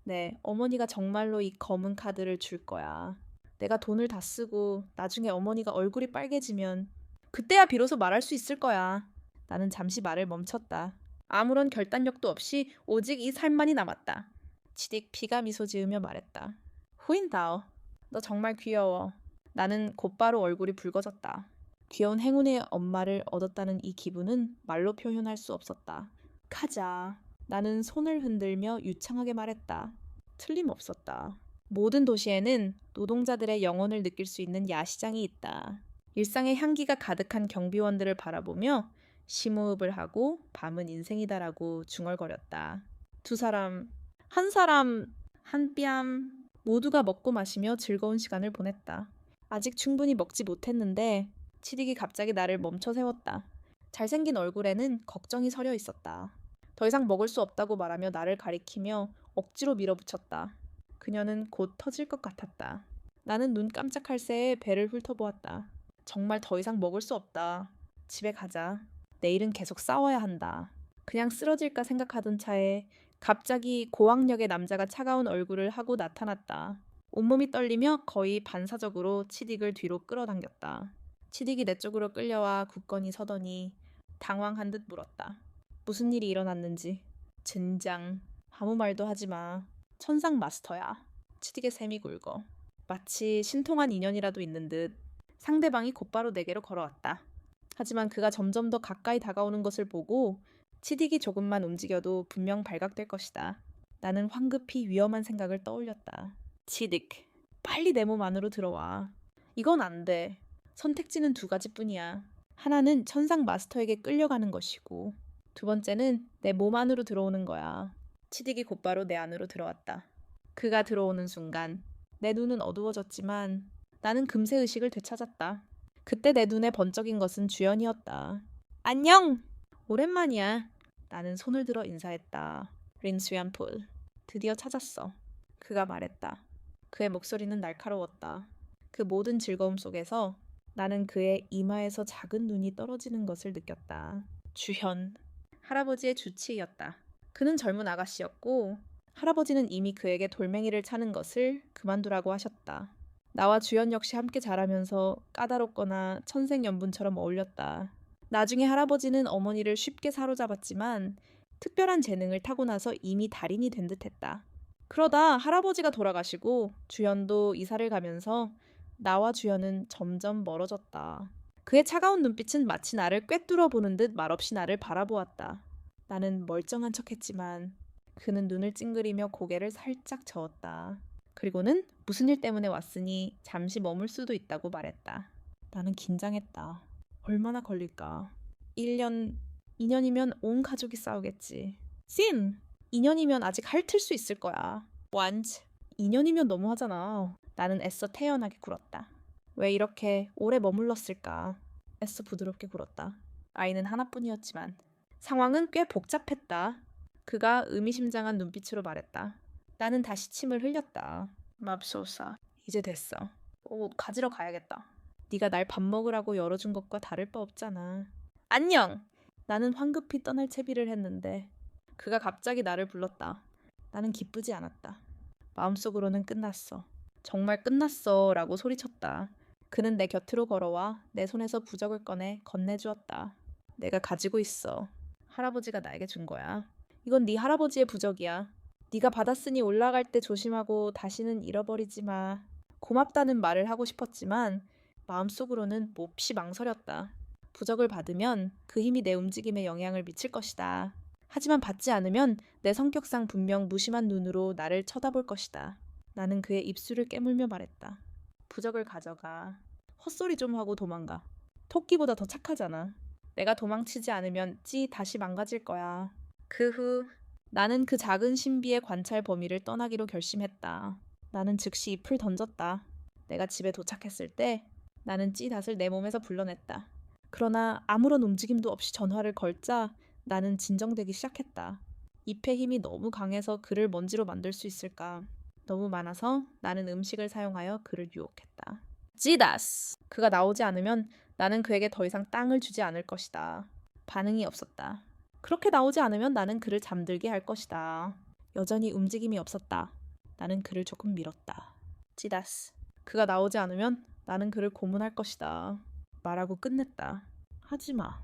A: 네, 어머니가 정말로 이 검은 카드를 줄 거야. 내가 돈을 다 쓰고 나중에 어머니가 얼굴이 빨개지면 그때야 비로소 말할 수 있을 거야. 나는 잠시 말을 멈췄다. 아무런 결단력도 없이 오직 이 삶만이 남았다. 치딕 피가 미소 지으며 말했다. 후인다오, 너 정말 귀여워. 나는 곧바로 얼굴이 붉어졌다. 귀여운 행운의 엄마를 얻었다는 이 기분은 말로 표현할 수 없었다. 가자. 나는 손을 흔들며 유창하게 말했다. 틀림없었다. 모든 도시에는 노동자들의 영혼을 느낄 수 있는 야시장이 있다. 일상의 향기가 가득한 경비원들을 바라보며 심호흡을 하고 밤은 인생이다라고 중얼거렸다. 두 사람, 한 사람, 한 뺨 모두가 먹고 마시며 즐거운 시간을 보냈다. 아직 충분히 먹지 못했는데 치딕이 갑자기 나를 멈춰 세웠다. 잘생긴 얼굴에는 걱정이 서려 있었다. 더 이상 먹을 수 없다고 말하며 나를 가리키며 억지로 밀어붙였다. 그녀는 곧 터질 것 같았다. 나는 눈 깜짝할 새에 배를 훑어보았다. 정말 더 이상 먹을 수 없다. 집에 가자. 내일은 계속 싸워야 한다. 그냥 쓰러질까 생각하던 차에 갑자기 고학력의 남자가 차가운 얼굴을 하고 나타났다. 온몸이 떨리며 거의 반사적으로 치딕을 뒤로 끌어당겼다. 치딕이 내 쪽으로 끌려와 굳건히 서더니 당황한 듯 물었다. 무슨 일이 일어났는지. 젠장. 아무 말도 하지 마. 천상 마스터야. 치딕의 샘이 굵어. 마치 신통한 인연이라도 있는 듯 상대방이 곧바로 내게로 걸어왔다. 하지만 그가 점점 더 가까이 다가오는 것을 보고 치딕이 조금만 움직여도 분명 발각될 것이다. 나는 황급히 위험한 생각을 떠올렸다. 치딕, 빨리 내 몸 안으로 들어와. 이건 안 돼. 선택지는 두 가지뿐이야. 하나는 천상 마스터에게 끌려가는 것이고 두 번째는 내 몸 안으로 들어오는 거야. 치딕이 곧바로 내 안으로 들어왔다. 그가 들어오는 순간 내 눈은 어두워졌지만 나는 금세 의식을 되찾았다. 그때 내 눈에 번쩍인 것은 주연이었다. 안녕! 오랜만이야. 나는 손을 들어 인사했다. 린스위안풀. 드디어 찾았어. 그가 말했다. 그의 목소리는 날카로웠다. 그 모든 즐거움 속에서 나는 그의 이마에서 작은 눈이 떨어지는 것을 느꼈다. 주현. 할아버지의 주치의였다. 그는 젊은 아가씨였고 할아버지는 이미 그에게 돌멩이를 차는 것을 그만두라고 하셨다. 나와 주연 역시 함께 자라면서 까다롭거나 천생연분처럼 어울렸다. 나중에 할아버지는 어머니를 쉽게 사로잡았지만 특별한 재능을 타고나서 이미 달인이 된 듯했다. 그러다 할아버지가 돌아가시고 주연도 이사를 가면서 나와 주연은 점점 멀어졌다. 그의 차가운 눈빛은 마치 나를 꿰뚫어 보는 듯 말없이 나를 바라보았다. 나는 멀쩡한 척했지만 그는 눈을 찡그리며 고개를 살짝 저었다. 그리고는 무슨 일 때문에 왔으니 잠시 머물 수도 있다고 말했다. 나는 긴장했다. 얼마나 걸릴까? 1년, 2년이면 온 가족이 싸우겠지. 씬! 2년이면 아직 핥을 수 있을 거야. 완즈! 2년이면 너무하잖아. 나는 애써 태연하게 굴었다. 왜 이렇게 오래 머물렀을까? 애써 부드럽게 굴었다. 아이는 하나뿐이었지만 상황은 꽤 복잡했다. 그가 의미심장한 눈빛으로 말했다. 나는 다시 침을 흘렸다. 맙소사. 이제 됐어. 옷 가지러 가야겠다. 네가 날 밥 먹으라고 열어준 것과 다를 바 없잖아. 안녕! 나는 황급히 떠날 채비를 했는데 그가 갑자기 나를 불렀다. 나는 기쁘지 않았다. 마음속으로는 끝났어. 정말 끝났어 라고 소리쳤다. 그는 내 곁으로 걸어와 내 손에서 부적을 꺼내 건네주었다. 내가 가지고 있어. 할아버지가 나에게 준 거야. 이건 네 할아버지의 부적이야. 네가 받았으니 올라갈 때 조심하고 다시는 잃어버리지 마. 고맙다는 말을 하고 싶었지만 마음속으로는 몹시 망설였다. 부적을 받으면 그 힘이 내 움직임에 영향을 미칠 것이다. 하지만 받지 않으면 내 성격상 분명 무심한 눈으로 나를 쳐다볼 것이다. 나는 그의 입술을 깨물며 말했다. 부적을 가져가. 헛소리 좀 하고 도망가. 토끼보다 더 착하잖아. 내가 도망치지 않으면 다시 망가질 거야. 그 후 나는 그 작은 신비의 관찰 범위를 떠나기로 결심했다. 나는 즉시 잎을 던졌다. 내가 집에 도착했을 때 나는 찌닷을 내 몸에서 불러냈다. 그러나 아무런 움직임도 없이 전화를 걸자 나는 진정되기 시작했다. 잎의 힘이 너무 강해서 그를 먼지로 만들 수 있을까? 너무 많아서 나는 음식을 사용하여 그를 유혹했다. 지다스! 그가 나오지 않으면 나는 그에게 더 이상 땅을 주지 않을 것이다. 반응이 없었다. 그렇게 나오지 않으면 나는 그를 잠들게 할 것이다. 여전히 움직임이 없었다. 나는 그를 조금 밀었다. 지다스! 그가 나오지 않으면 나는 그를 고문할 것이다. 말하고 끝냈다. 하지마.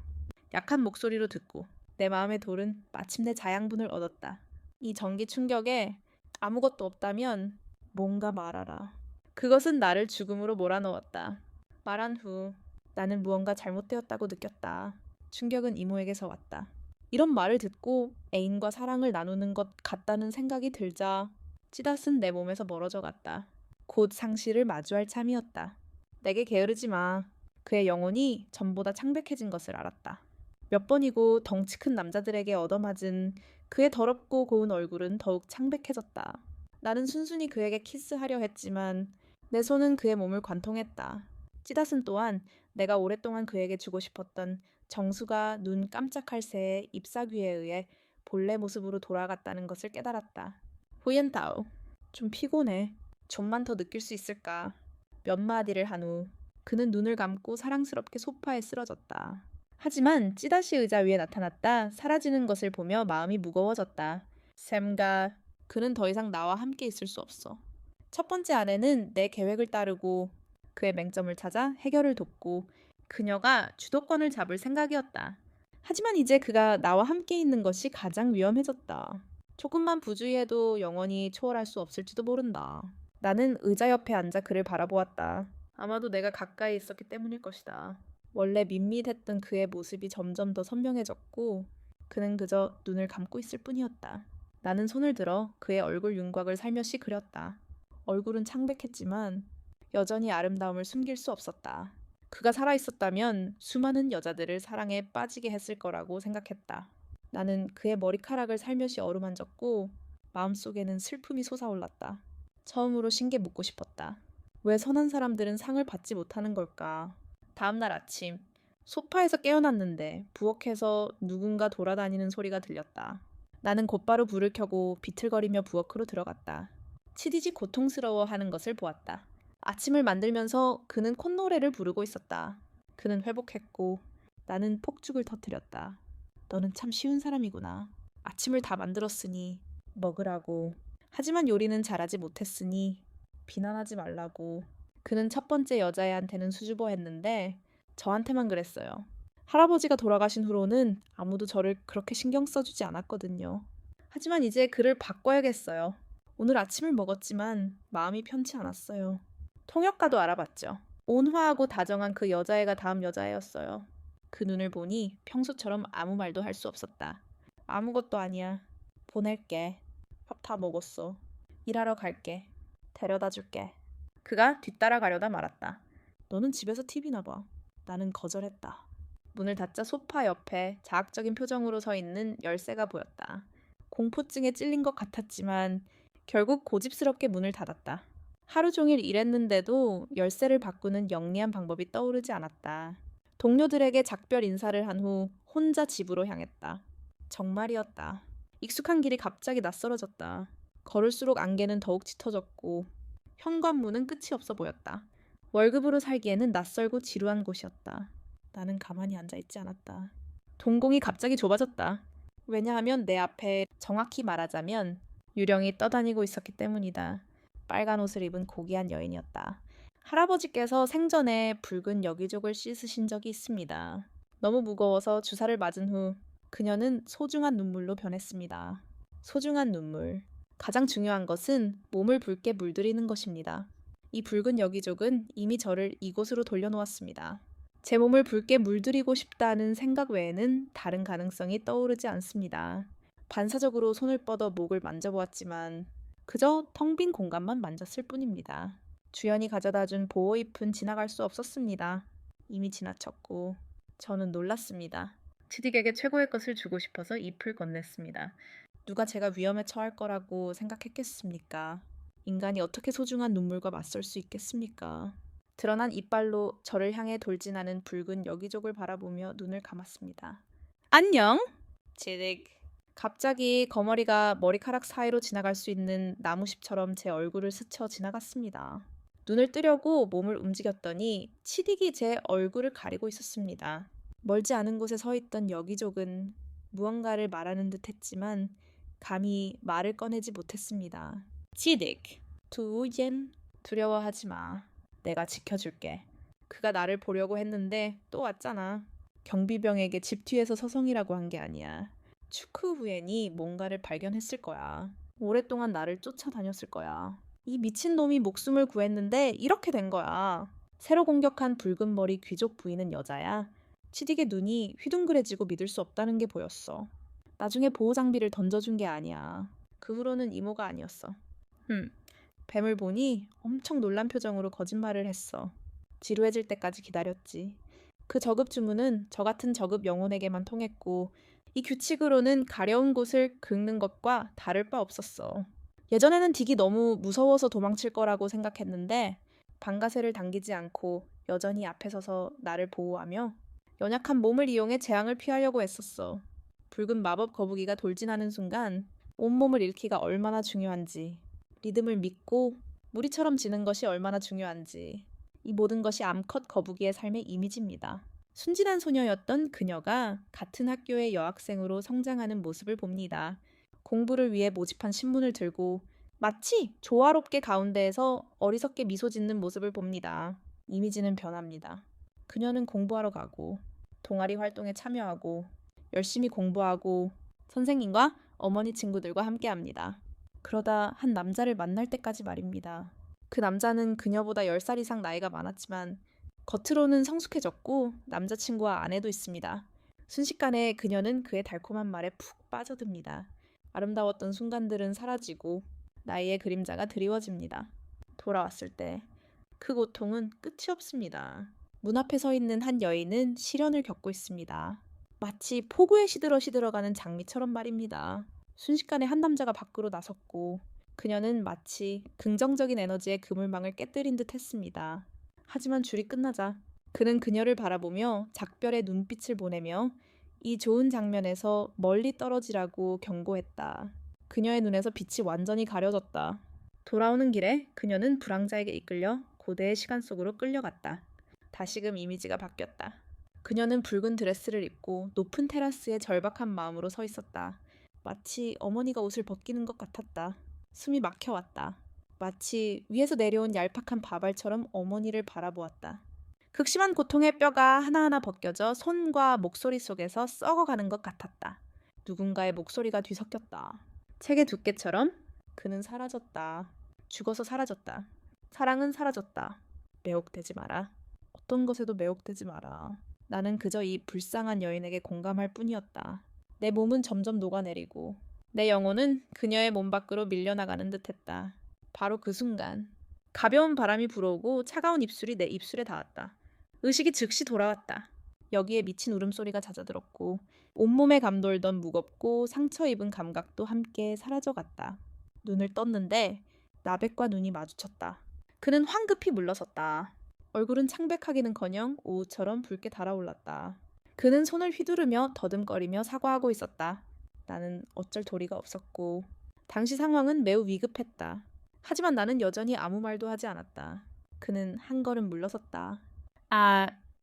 A: 약한 목소리로 듣고 내 마음의 돌은 마침내 자양분을 얻었다. 이 전기 충격에 아무것도 없다면 뭔가 말하라. 그것은 나를 죽음으로 몰아넣었다. 말한 후 나는 무언가 잘못되었다고 느꼈다. 충격은 이모에게서 왔다. 이런 말을 듣고 애인과 사랑을 나누는 것 같다는 생각이 들자 찌닷은 내 몸에서 멀어져 갔다. 곧 상실을 마주할 참이었다. 내게 게으르지 마. 그의 영혼이 전보다 창백해진 것을 알았다. 몇 번이고 덩치 큰 남자들에게 얻어맞은 그의 더럽고 고운 얼굴은 더욱 창백해졌다. 나는 순순히 그에게 키스하려 했지만 내 손은 그의 몸을 관통했다. 찌닷은 또한 내가 오랫동안 그에게 주고 싶었던 정수가 눈 깜짝할 새의 잎사귀에 의해 본래 모습으로 돌아갔다는 것을 깨달았다. 후옌타오. 좀 피곤해. 좀만 더 느낄 수 있을까? 몇 마디를 한 후 그는 눈을 감고 사랑스럽게 소파에 쓰러졌다. 하지만 찌다시 의자 위에 나타났다 사라지는 것을 보며 마음이 무거워졌다. 샘가. 그는 더 이상 나와 함께 있을 수 없어. 첫 번째 아내는 내 계획을 따르고 그의 맹점을 찾아 해결을 돕고 그녀가 주도권을 잡을 생각이었다. 하지만 이제 그가 나와 함께 있는 것이 가장 위험해졌다. 조금만 부주의해도 영원히 초월할 수 없을지도 모른다. 나는 의자 옆에 앉아 그를 바라보았다. 아마도 내가 가까이 있었기 때문일 것이다. 원래 밋밋했던 그의 모습이 점점 더 선명해졌고 그는 그저 눈을 감고 있을 뿐이었다. 나는 손을 들어 그의 얼굴 윤곽을 살며시 그렸다. 얼굴은 창백했지만 여전히 아름다움을 숨길 수 없었다. 그가 살아있었다면 수많은 여자들을 사랑에 빠지게 했을 거라고 생각했다. 나는 그의 머리카락을 살며시 어루만졌고 마음속에는 슬픔이 솟아올랐다. 처음으로 신께 묻고 싶었다. 왜 선한 사람들은 상을 받지 못하는 걸까? 다음날 아침 소파에서 깨어났는데 부엌에서 누군가 돌아다니는 소리가 들렸다. 나는 곧바로 불을 켜고 비틀거리며 부엌으로 들어갔다. 치디지 고통스러워하는 것을 보았다. 아침을 만들면서 그는 콧노래를 부르고 있었다. 그는 회복했고 나는 폭죽을 터뜨렸다. 너는 참 쉬운 사람이구나. 아침을 다 만들었으니 먹으라고. 하지만 요리는 잘하지 못했으니 비난하지 말라고. 그는 첫 번째 여자애한테는 수줍어했는데 저한테만 그랬어요. 할아버지가 돌아가신 후로는 아무도 저를 그렇게 신경 써주지 않았거든요. 하지만 이제 그를 바꿔야겠어요. 오늘 아침을 먹었지만 마음이 편치 않았어요. 통역가도 알아봤죠. 온화하고 다정한 그 여자애가 다음 여자애였어요. 그 눈을 보니 평소처럼 아무 말도 할 수 없었다. 아무것도 아니야. 보낼게. 밥 다 먹었어. 일하러 갈게. 데려다 줄게. 그가 뒤따라가려다 말았다. 너는 집에서 TV나 봐. 나는 거절했다. 문을 닫자 소파 옆에 자학적인 표정으로 서 있는 열쇠가 보였다. 공포증에 찔린 것 같았지만 결국 고집스럽게 문을 닫았다. 하루 종일 일했는데도 열쇠를 바꾸는 영리한 방법이 떠오르지 않았다. 동료들에게 작별 인사를 한 후 혼자 집으로 향했다. 정말이었다. 익숙한 길이 갑자기 낯설어졌다. 걸을수록 안개는 더욱 짙어졌고 현관문은 끝이 없어 보였다. 월급으로 살기에는 낯설고 지루한 곳이었다. 나는 가만히 앉아있지 않았다. 동공이 갑자기 좁아졌다. 왜냐하면 내 앞에 정확히 말하자면 유령이 떠다니고 있었기 때문이다. 빨간 옷을 입은 고귀한 여인이었다. 할아버지께서 생전에 붉은 여기족을 씻으신 적이 있습니다. 너무 무거워서 주사를 맞은 후 그녀는 소중한 눈물로 변했습니다. 소중한 눈물. 가장 중요한 것은 몸을 붉게 물들이는 것입니다. 이 붉은 여기족은 이미 저를 이곳으로 돌려놓았습니다. 제 몸을 붉게 물들이고 싶다는 생각 외에는 다른 가능성이 떠오르지 않습니다. 반사적으로 손을 뻗어 목을 만져보았지만 그저 텅 빈 공간만 만졌을 뿐입니다. 주연이 가져다준 보호잎은 지나갈 수 없었습니다. 이미 지나쳤고 저는 놀랐습니다. 치딕에게 최고의 것을 주고 싶어서 잎을 건넸습니다. 누가 제가 위험에 처할 거라고 생각했겠습니까? 인간이 어떻게 소중한 눈물과 맞설 수 있겠습니까? 드러난 이빨로 저를 향해 돌진하는 붉은 여기족을 바라보며 눈을 감았습니다. 안녕! 치딕. 갑자기 거머리가 머리카락 사이로 지나갈 수 있는 나무십처럼 제 얼굴을 스쳐 지나갔습니다. 눈을 뜨려고 몸을 움직였더니 치딕이 제 얼굴을 가리고 있었습니다. 멀지 않은 곳에 서 있던 여기족은 무언가를 말하는 듯 했지만 감히 말을 꺼내지 못했습니다. 치딕, 두옌, 두려워하지 마. 내가 지켜줄게. 그가 나를 보려고 했는데 또 왔잖아. 경비병에게 집 뒤에서 서성이라고 한 게 아니야. 추크후엔이 뭔가를 발견했을 거야. 오랫동안 나를 쫓아다녔을 거야. 이 미친놈이 목숨을 구했는데 이렇게 된 거야. 새로 공격한 붉은 머리 귀족 부인은 여자야. 치딕의 눈이 휘둥그레지고 믿을 수 없다는 게 보였어. 나중에 보호 장비를 던져준 게 아니야. 그 후로는 이모가 아니었어. 뱀을 보니 엄청 놀란 표정으로 거짓말을 했어. 지루해질 때까지 기다렸지. 그 저급 주문은 저 같은 저급 영혼에게만 통했고 이 규칙으로는 가려운 곳을 긁는 것과 다를 바 없었어. 예전에는 딕이 너무 무서워서 도망칠 거라고 생각했는데 방가쇠를 당기지 않고 여전히 앞에 서서 나를 보호하며 연약한 몸을 이용해 재앙을 피하려고 애썼어. 붉은 마법 거북이가 돌진하는 순간 온몸을 잃기가 얼마나 중요한지, 리듬을 믿고 무리처럼 지는 것이 얼마나 중요한지, 이 모든 것이 암컷 거북이의 삶의 이미지입니다. 순진한 소녀였던 그녀가 같은 학교의 여학생으로 성장하는 모습을 봅니다. 공부를 위해 모집한 신문을 들고 마치 조화롭게 가운데에서 어리석게 미소 짓는 모습을 봅니다. 이미지는 변합니다. 그녀는 공부하러 가고 동아리 활동에 참여하고 열심히 공부하고 선생님과 어머니 친구들과 함께합니다. 그러다 한 남자를 만날 때까지 말입니다. 그 남자는 그녀보다 10살 이상 나이가 많았지만 겉으로는 성숙해졌고 남자친구와 아내도 있습니다. 순식간에 그녀는 그의 달콤한 말에 푹 빠져듭니다. 아름다웠던 순간들은 사라지고 나이의 그림자가 드리워집니다. 돌아왔을 때 그 고통은 끝이 없습니다. 문 앞에 서 있는 한 여인은 시련을 겪고 있습니다. 마치 폭우에 시들어가는 장미처럼 말입니다. 순식간에 한 남자가 밖으로 나섰고 그녀는 마치 긍정적인 에너지의 그물망을 깨뜨린 듯 했습니다. 하지만 줄이 끝나자 그는 그녀를 바라보며 작별의 눈빛을 보내며 이 좋은 장면에서 멀리 떨어지라고 경고했다. 그녀의 눈에서 빛이 완전히 가려졌다. 돌아오는 길에 그녀는 불황자에게 이끌려 고대의 시간 속으로 끌려갔다. 다시금 이미지가 바뀌었다. 그녀는 붉은 드레스를 입고 높은 테라스에 절박한 마음으로 서 있었다. 마치 어머니가 옷을 벗기는 것 같았다. 숨이 막혀왔다. 마치 위에서 내려온 얄팍한 바발처럼 어머니를 바라보았다. 극심한 고통의 뼈가 하나하나 벗겨져 손과 목소리 속에서 썩어가는 것 같았다. 누군가의 목소리가 뒤섞였다. 책의 두께처럼 그는 사라졌다. 죽어서 사라졌다. 사랑은 사라졌다. 매혹되지 마라. 어떤 것에도 매혹되지 마라. 나는 그저 이 불쌍한 여인에게 공감할 뿐이었다. 내 몸은 점점 녹아내리고 내 영혼은 그녀의 몸 밖으로 밀려나가는 듯했다. 바로 그 순간 가벼운 바람이 불어오고 차가운 입술이 내 입술에 닿았다. 의식이 즉시 돌아왔다. 여기에 미친 울음소리가 잦아들었고 온몸에 감돌던 무겁고 상처 입은 감각도 함께 사라져갔다. 눈을 떴는데 나백과 눈이 마주쳤다. 그는 황급히 물러섰다. 얼굴은 창백하기는커녕 오후처럼 붉게 달아올랐다. 그는 손을 휘두르며 더듬거리며 사과하고 있었다. 나는 어쩔 도리가 없었고 당시 상황은 매우 위급했다. 하지만 나는 여전히 아무 말도 하지 않았다. 그는 한 걸음 물러섰다.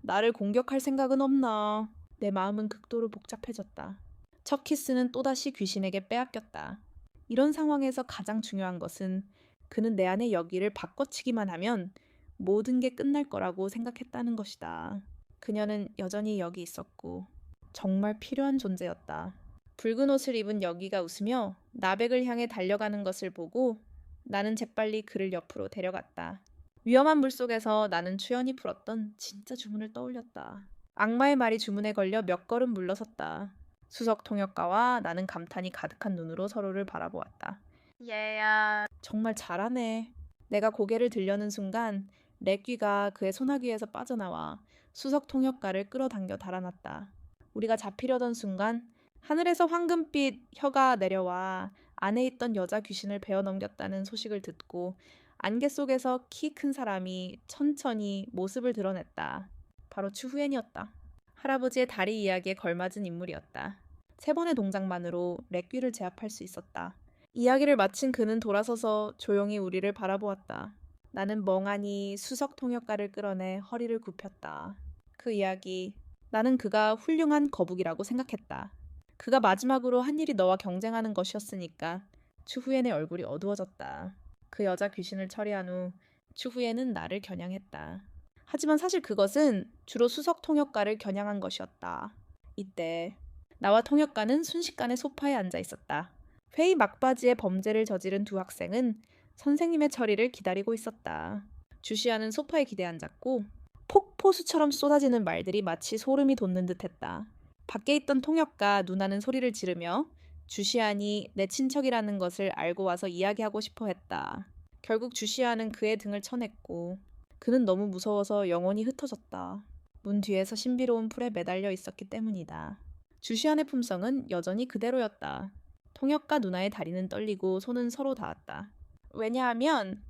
A: 나를 공격할 생각은 없나? 내 마음은 극도로 복잡해졌다. 첫 키스는 또다시 귀신에게 빼앗겼다. 이런 상황에서 가장 중요한 것은 그는 내 안에 여기를 바꿔치기만 하면 모든 게 끝날 거라고 생각했다는 것이다. 그녀는 여전히 여기 있었고 정말 필요한 존재였다. 붉은 옷을 입은 여기가 웃으며 나백을 향해 달려가는 것을 보고 나는 재빨리 그를 옆으로 데려갔다. 위험한 물속에서 나는 추연히 풀었던 진짜 주문을 떠올렸다. 악마의 말이 주문에 걸려 몇 걸음 물러섰다. 수석 통역가와 나는 감탄이 가득한 눈으로 서로를 바라보았다. 얘야. 정말 잘하네. 내가 고개를 들려는 순간 렉귀가 그의 소나귀에서 빠져나와 수석 통역가를 끌어당겨 달아났다. 우리가 잡히려던 순간 하늘에서 황금빛 혀가 내려와 안에 있던 여자 귀신을 베어 넘겼다는 소식을 듣고 안개 속에서 키 큰 사람이 천천히 모습을 드러냈다. 바로 추후엔이었다. 할아버지의 다리 이야기에 걸맞은 인물이었다. 3번의 동작만으로 렉귀를 제압할 수 있었다. 이야기를 마친 그는 돌아서서 조용히 우리를 바라보았다. 나는 멍하니 수석 통역가를 끌어내 허리를 굽혔다. 그 이야기, 나는 그가 훌륭한 거북이라고 생각했다. 그가 마지막으로 한 일이 너와 경쟁하는 것이었으니까. 추후엔의 얼굴이 어두워졌다. 그 여자 귀신을 처리한 후 추후엔은 나를 겨냥했다. 하지만 사실 그것은 주로 수석 통역가를 겨냥한 것이었다. 이때 나와 통역가는 순식간에 소파에 앉아 있었다. 회의 막바지에 범죄를 저지른 2 학생은 선생님의 처리를 기다리고 있었다. 주시아는 소파에 기대 앉았고 폭포수처럼 쏟아지는 말들이 마치 소름이 돋는 듯했다. 밖에 있던 통역가 누나는 소리를 지르며 주시안이 내 친척이라는 것을 알고 와서 이야기하고 싶어 했다. 결국 주시안은 그의 등을 쳐냈고 그는 너무 무서워서 영혼이 흩어졌다. 문 뒤에서 신비로운 풀에 매달려 있었기 때문이다. 주시안의 품성은 여전히 그대로였다. 통역가 누나의 다리는 떨리고 손은 서로 닿았다. 왜냐하면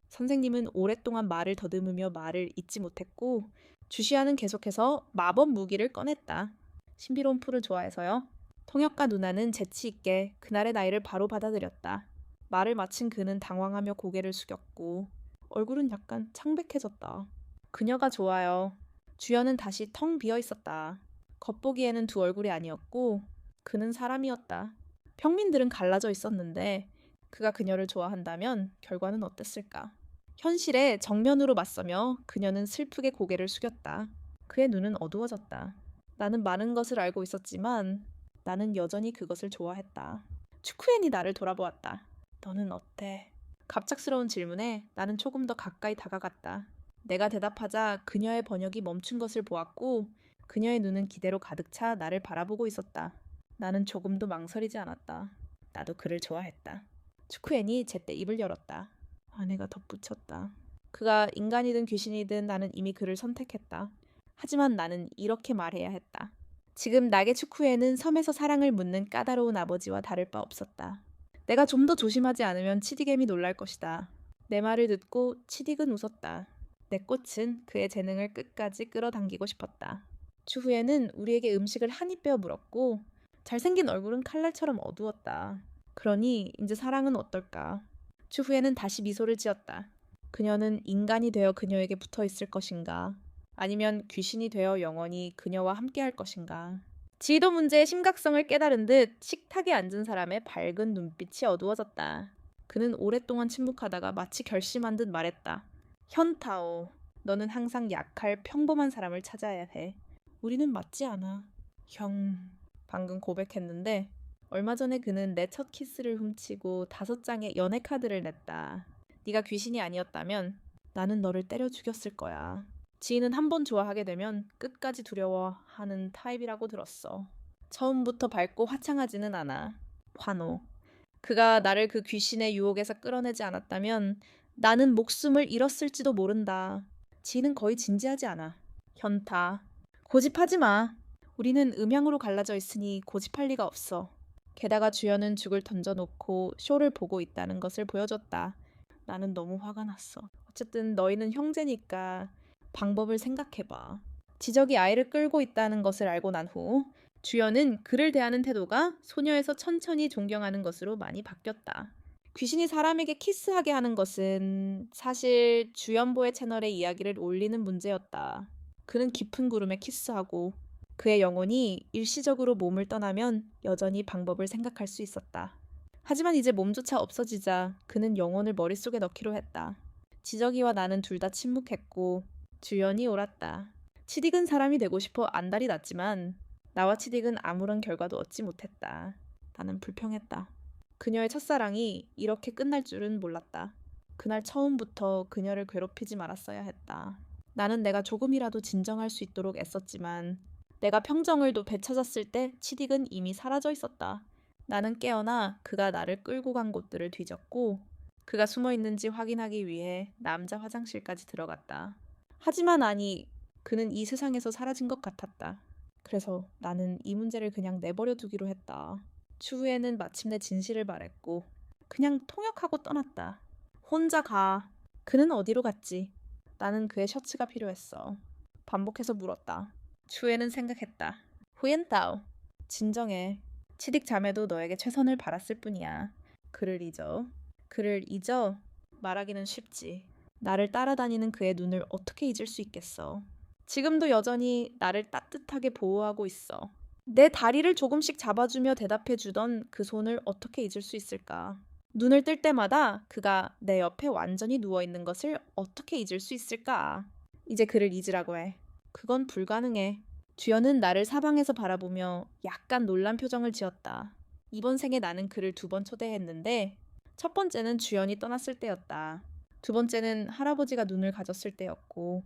A: 선생님은 오랫동안 말을 더듬으며 말을 잇지 못했고 주시아는 계속해서 마법 무기를 꺼냈다. 신비로운 풀을 좋아해서요. 통역가 누나는 재치 있게 그날의 나이를 바로 받아들였다. 말을 마친 그는 당황하며 고개를 숙였고 얼굴은 약간 창백해졌다. 그녀가 좋아요. 주연은 다시 텅 비어 있었다. 겉보기에는 2 얼굴이 아니었고 그는 사람이었다. 평민들은 갈라져 있었는데 그가 그녀를 좋아한다면 결과는 어땠을까? 현실에 정면으로 맞서며 그녀는 슬프게 고개를 숙였다. 그의 눈은 어두워졌다. 나는 많은 것을 알고 있었지만 나는 여전히 그것을 좋아했다. 추쿠엔이 나를 돌아보았다. 너는 어때? 갑작스러운 질문에 나는 조금 더 가까이 다가갔다. 내가 대답하자 그녀의 번역이 멈춘 것을 보았고 그녀의 눈은 기대로 가득 차 나를 바라보고 있었다. 나는 조금도 망설이지 않았다. 나도 그를 좋아했다. 추쿠엔이 제때 입을 열었다. 아내가 덧붙였다. 그가 인간이든 귀신이든 나는 이미 그를 선택했다. 하지만 나는 이렇게 말해야 했다. 지금 나게 추쿠엔은 섬에서 사랑을 묻는 까다로운 아버지와 다를 바 없었다. 내가 좀 더 조심하지 않으면 치디겜이 놀랄 것이다. 내 말을 듣고 치딕은 웃었다. 내 꽃은 그의 재능을 끝까지 끌어당기고 싶었다. 추후에는 우리에게 음식을 한 입 베어 물었고 잘생긴 얼굴은 칼날처럼 어두웠다. 그러니 이제 사랑은 어떨까? 추후에는 다시 미소를 지었다. 그녀는 인간이 되어 그녀에게 붙어 있을 것인가? 아니면 귀신이 되어 영원히 그녀와 함께할 것인가? 지도 문제의 심각성을 깨달은 듯 식탁에 앉은 사람의 밝은 눈빛이 어두워졌다. 그는 오랫동안 침묵하다가 마치 결심한 듯 말했다. 현타오. 너는 항상 약할 평범한 사람을 찾아야 해. 우리는 맞지 않아. 형, 방금 고백했는데 얼마 전에 그는 내 첫 키스를 훔치고 5장의 연애 카드를 냈다. 네가 귀신이 아니었다면 나는 너를 때려 죽였을 거야. 지인은 한 번 좋아하게 되면 끝까지 두려워하는 타입이라고 들었어. 처음부터 밝고 화창하지는 않아. 환호. 그가 나를 그 귀신의 유혹에서 끌어내지 않았다면 나는 목숨을 잃었을지도 모른다. 지인은 거의 진지하지 않아. 현타. 고집하지 마. 우리는 음향으로 갈라져 있으니 고집할 리가 없어. 게다가 주연은 죽을 던져놓고 쇼를 보고 있다는 것을 보여줬다. 나는 너무 화가 났어. 어쨌든 너희는 형제니까 방법을 생각해봐. 지적이 아이를 끌고 있다는 것을 알고 난 후 주연은 그를 대하는 태도가 소녀에서 천천히 존경하는 것으로 많이 바뀌었다. 귀신이 사람에게 키스하게 하는 것은 사실 주연보의 채널에 이야기를 올리는 문제였다. 그는 깊은 구름에 키스하고 그의 영혼이 일시적으로 몸을 떠나면 여전히 방법을 생각할 수 있었다. 하지만 이제 몸조차 없어지자 그는 영혼을 머릿속에 넣기로 했다. 지적이와 나는 둘 다 침묵했고 주연이 옳았다. 치딕은 사람이 되고 싶어 안달이 났지만 나와 치딕은 아무런 결과도 얻지 못했다. 나는 불평했다. 그녀의 첫사랑이 이렇게 끝날 줄은 몰랐다. 그날 처음부터 그녀를 괴롭히지 말았어야 했다. 나는 내가 조금이라도 진정할 수 있도록 애썼지만 내가 평정을 되찾았을 때 치딕은 이미 사라져 있었다. 나는 깨어나 그가 나를 끌고 간 곳들을 뒤졌고 그가 숨어 있는지 확인하기 위해 남자 화장실까지 들어갔다. 하지만 아니, 그는 이 세상에서 사라진 것 같았다. 그래서 나는 이 문제를 그냥 내버려 두기로 했다. 추후에는 마침내 진실을 말했고 그냥 통역하고 떠났다. 혼자 가. 그는 어디로 갔지? 나는 그의 셔츠가 필요했어. 반복해서 물었다. 추후에는 생각했다. 후엔타오. 진정해. 치딕 자매도 너에게 최선을 바랐을 뿐이야. 그를 잊어. 그를 잊어? 말하기는 쉽지. 나를 따라다니는 그의 눈을 어떻게 잊을 수 있겠어. 지금도 여전히 나를 따뜻하게 보호하고 있어. 내 다리를 조금씩 잡아주며 대답해주던 그 손을 어떻게 잊을 수 있을까. 눈을 뜰 때마다 그가 내 옆에 완전히 누워있는 것을 어떻게 잊을 수 있을까. 이제 그를 잊으라고 해. 그건 불가능해. 주연은 나를 사방에서 바라보며 약간 놀란 표정을 지었다. 이번 생에 나는 그를 2번 초대했는데 첫 번째는 주연이 떠났을 때였다. 2번째는 할아버지가 눈을 가졌을 때였고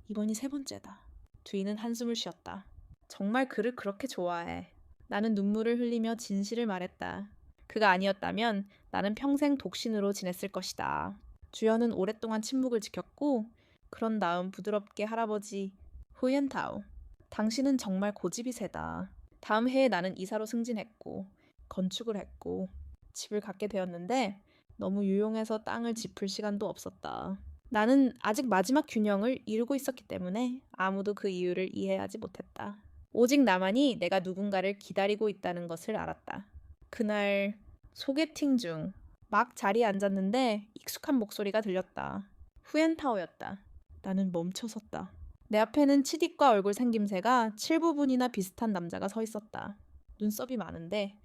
A: 이번이 3번째다. 주인은 한숨을 쉬었다. 정말 그를 그렇게 좋아해. 나는 눈물을 흘리며 진실을 말했다. 그가 아니었다면 나는 평생 독신으로 지냈을 것이다. 주연은 오랫동안 침묵을 지켰고 그런 다음 부드럽게 할아버지 후옌타오. 당신은 정말 고집이 세다. 다음 해에 나는 이사로 승진했고 건축을 했고 집을 갖게 되었는데 너무 유용해서 땅을 짚을 시간도 없었다. 나는 아직 마지막 균형을 이루고 있었기 때문에 아무도 그 이유를 이해하지 못했다. 오직 나만이 내가 누군가를 기다리고 있다는 것을 알았다. 그날 소개팅 중 막 자리에 앉았는데 익숙한 목소리가 들렸다. 후엔타오였다. 나는 멈춰섰다. 내 앞에는 치딕과 얼굴 생김새가 7부분이나 비슷한 남자가 서 있었다. 눈썹이 많은데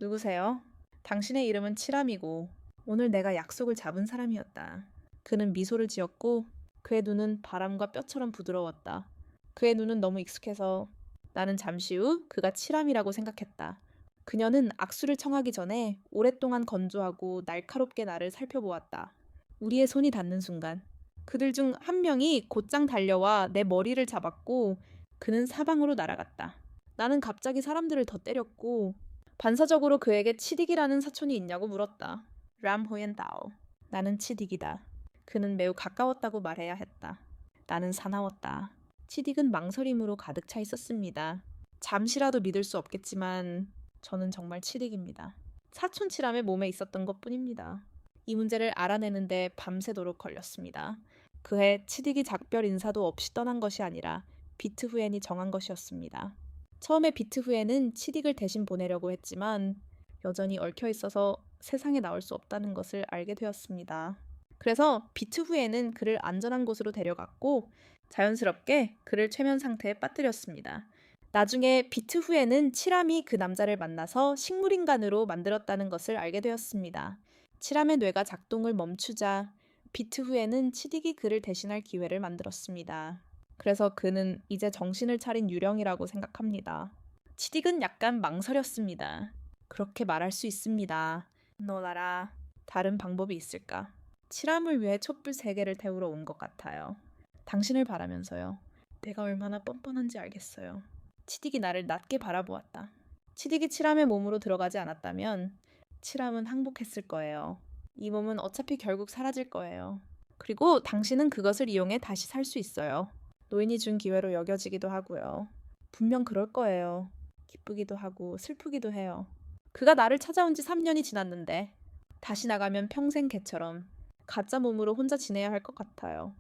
A: 누구세요? 당신의 이름은 칠함이고 오늘 내가 약속을 잡은 사람이었다. 그는 미소를 지었고 그의 눈은 바람과 뼈처럼 부드러웠다. 그의 눈은 너무 익숙해서 나는 잠시 후 그가 칠함이라고 생각했다. 그녀는 악수를 청하기 전에 오랫동안 건조하고 날카롭게 나를 살펴보았다. 우리의 손이 닿는 순간 그들 중 한 명이 곧장 달려와 내 머리를 잡았고 그는 사방으로 날아갔다. 나는 갑자기 사람들을 더 때렸고 반사적으로 그에게 치딕이라는 사촌이 있냐고 물었다. 람 호옌다오. 나는 치딕이다. 그는 매우 가까웠다고 말해야 했다. 나는 사나웠다. 치딕은 망설임으로 가득 차 있었습니다. 잠시라도 믿을 수 없겠지만 저는 정말 치딕입니다. 사촌 칠함의 몸에 있었던 것뿐입니다. 이 문제를 알아내는데 밤새도록 걸렸습니다. 그해 치딕이 작별 인사도 없이 떠난 것이 아니라 비트 후엔이 정한 것이었습니다. 처음에 비트 후엔은 치딕을 대신 보내려고 했지만 여전히 얽혀 있어서 세상에 나올 수 없다는 것을 알게 되었습니다. 그래서 비트 후엔은 그를 안전한 곳으로 데려갔고 자연스럽게 그를 최면 상태에 빠뜨렸습니다. 나중에 비트 후엔은 칠함이 그 남자를 만나서 식물인간으로 만들었다는 것을 알게 되었습니다. 칠함의 뇌가 작동을 멈추자 비트 후에는 치딕이 그를 대신할 기회를 만들었습니다. 그래서 그는 이제 정신을 차린 유령이라고 생각합니다. 치딕은 약간 망설였습니다. 그렇게 말할 수 있습니다. 놀아라. 다른 방법이 있을까? 칠함을 위해 촛불 3개를 태우러 온 것 같아요. 당신을 바라면서요. 내가 얼마나 뻔뻔한지 알겠어요. 치딕이 나를 낮게 바라보았다. 치딕이 칠함의 몸으로 들어가지 않았다면 칠함은 항복했을 거예요. 이 몸은 어차피 결국 사라질 거예요. 그리고 당신은 그것을 이용해 다시 살 수 있어요. 노인이 준 기회로 여겨지기도 하고요. 분명 그럴 거예요. 기쁘기도 하고 슬프기도 해요. 그가 나를 찾아온 지 3년이 지났는데 다시 나가면 평생 개처럼 가짜 몸으로 혼자 지내야 할 것 같아요.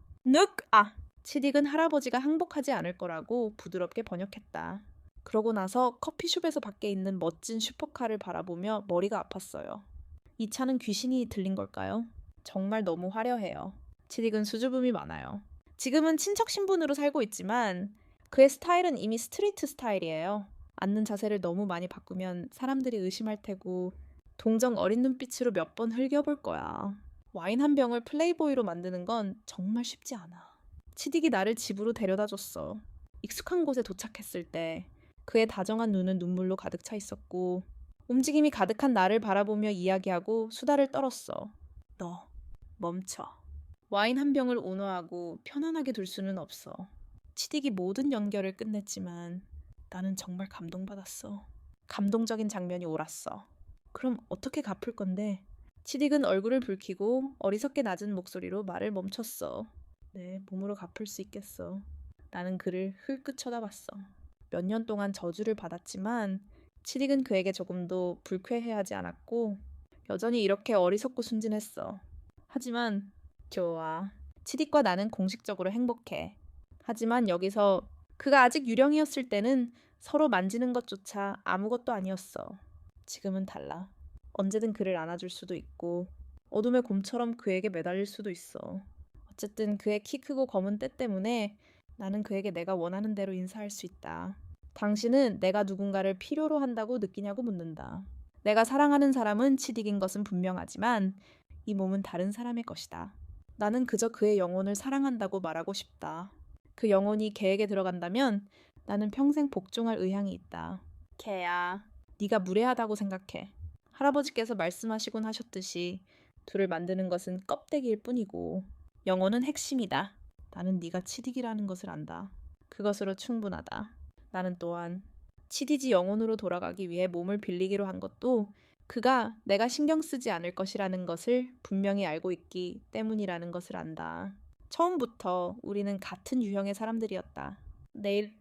A: 치딕은 할아버지가 항복하지 않을 거라고 부드럽게 번역했다. 그러고 나서 커피숍에서 밖에 있는 멋진 슈퍼카를 바라보며 머리가 아팠어요. 이 차는 귀신이 들린 걸까요? 정말 너무 화려해요. 치딕은 수줍음이 많아요. 지금은 친척 신분으로 살고 있지만 그의 스타일은 이미 스트리트 스타일이에요. 앉는 자세를 너무 많이 바꾸면 사람들이 의심할 테고 동정 어린 눈빛으로 몇 번 흘겨볼 거야. 와인 한 병을 플레이보이로 만드는 건 정말 쉽지 않아. 치딕이 나를 집으로 데려다 줬어. 익숙한 곳에 도착했을 때 그의 다정한 눈은 눈물로 가득 차 있었고 움직임이 가득한 나를 바라보며 이야기하고 수다를 떨었어. 너 멈춰. 와인 한 병을 온화하고 편안하게 둘 수는 없어. 치딕이 모든 연결을 끝냈지만 나는 정말 감동받았어. 감동적인 장면이 옳았어. 그럼 어떻게 갚을 건데? 치딕은 얼굴을 붉히고 어리석게 낮은 목소리로 말을 멈췄어. 네, 몸으로 갚을 수 있겠어. 나는 그를 흘끗 쳐다봤어. 몇 년 동안 저주를 받았지만 치딕은 그에게 조금도 불쾌해하지 않았고 여전히 이렇게 어리석고 순진했어. 하지만 좋아. 치딕과 나는 공식적으로 행복해. 하지만 여기서 그가 아직 유령이었을 때는 서로 만지는 것조차 아무것도 아니었어. 지금은 달라. 언제든 그를 안아줄 수도 있고 어둠의 곰처럼 그에게 매달릴 수도 있어. 어쨌든 그의 키 크고 검은 때 때문에 나는 그에게 내가 원하는 대로 인사할 수 있다. 당신은 내가 누군가를 필요로 한다고 느끼냐고 묻는다. 내가 사랑하는 사람은 치딕인 것은 분명하지만 이 몸은 다른 사람의 것이다. 나는 그저 그의 영혼을 사랑한다고 말하고 싶다. 그 영혼이 개에게 들어간다면 나는 평생 복종할 의향이 있다. 개야, 네가 무례하다고 생각해. 할아버지께서 말씀하시곤 하셨듯이 둘을 만드는 것은 껍데기일 뿐이고 영혼은 핵심이다. 나는 네가 치딕이라는 것을 안다. 그것으로 충분하다. 나는 또한 치디지 영혼으로 돌아가기 위해 몸을 빌리기로 한 것도 그가 내가 신경 쓰지 않을 것이라는 것을 분명히 알고 있기 때문이라는 것을 안다. 처음부터 우리는 같은 유형의 사람들이었다. 내일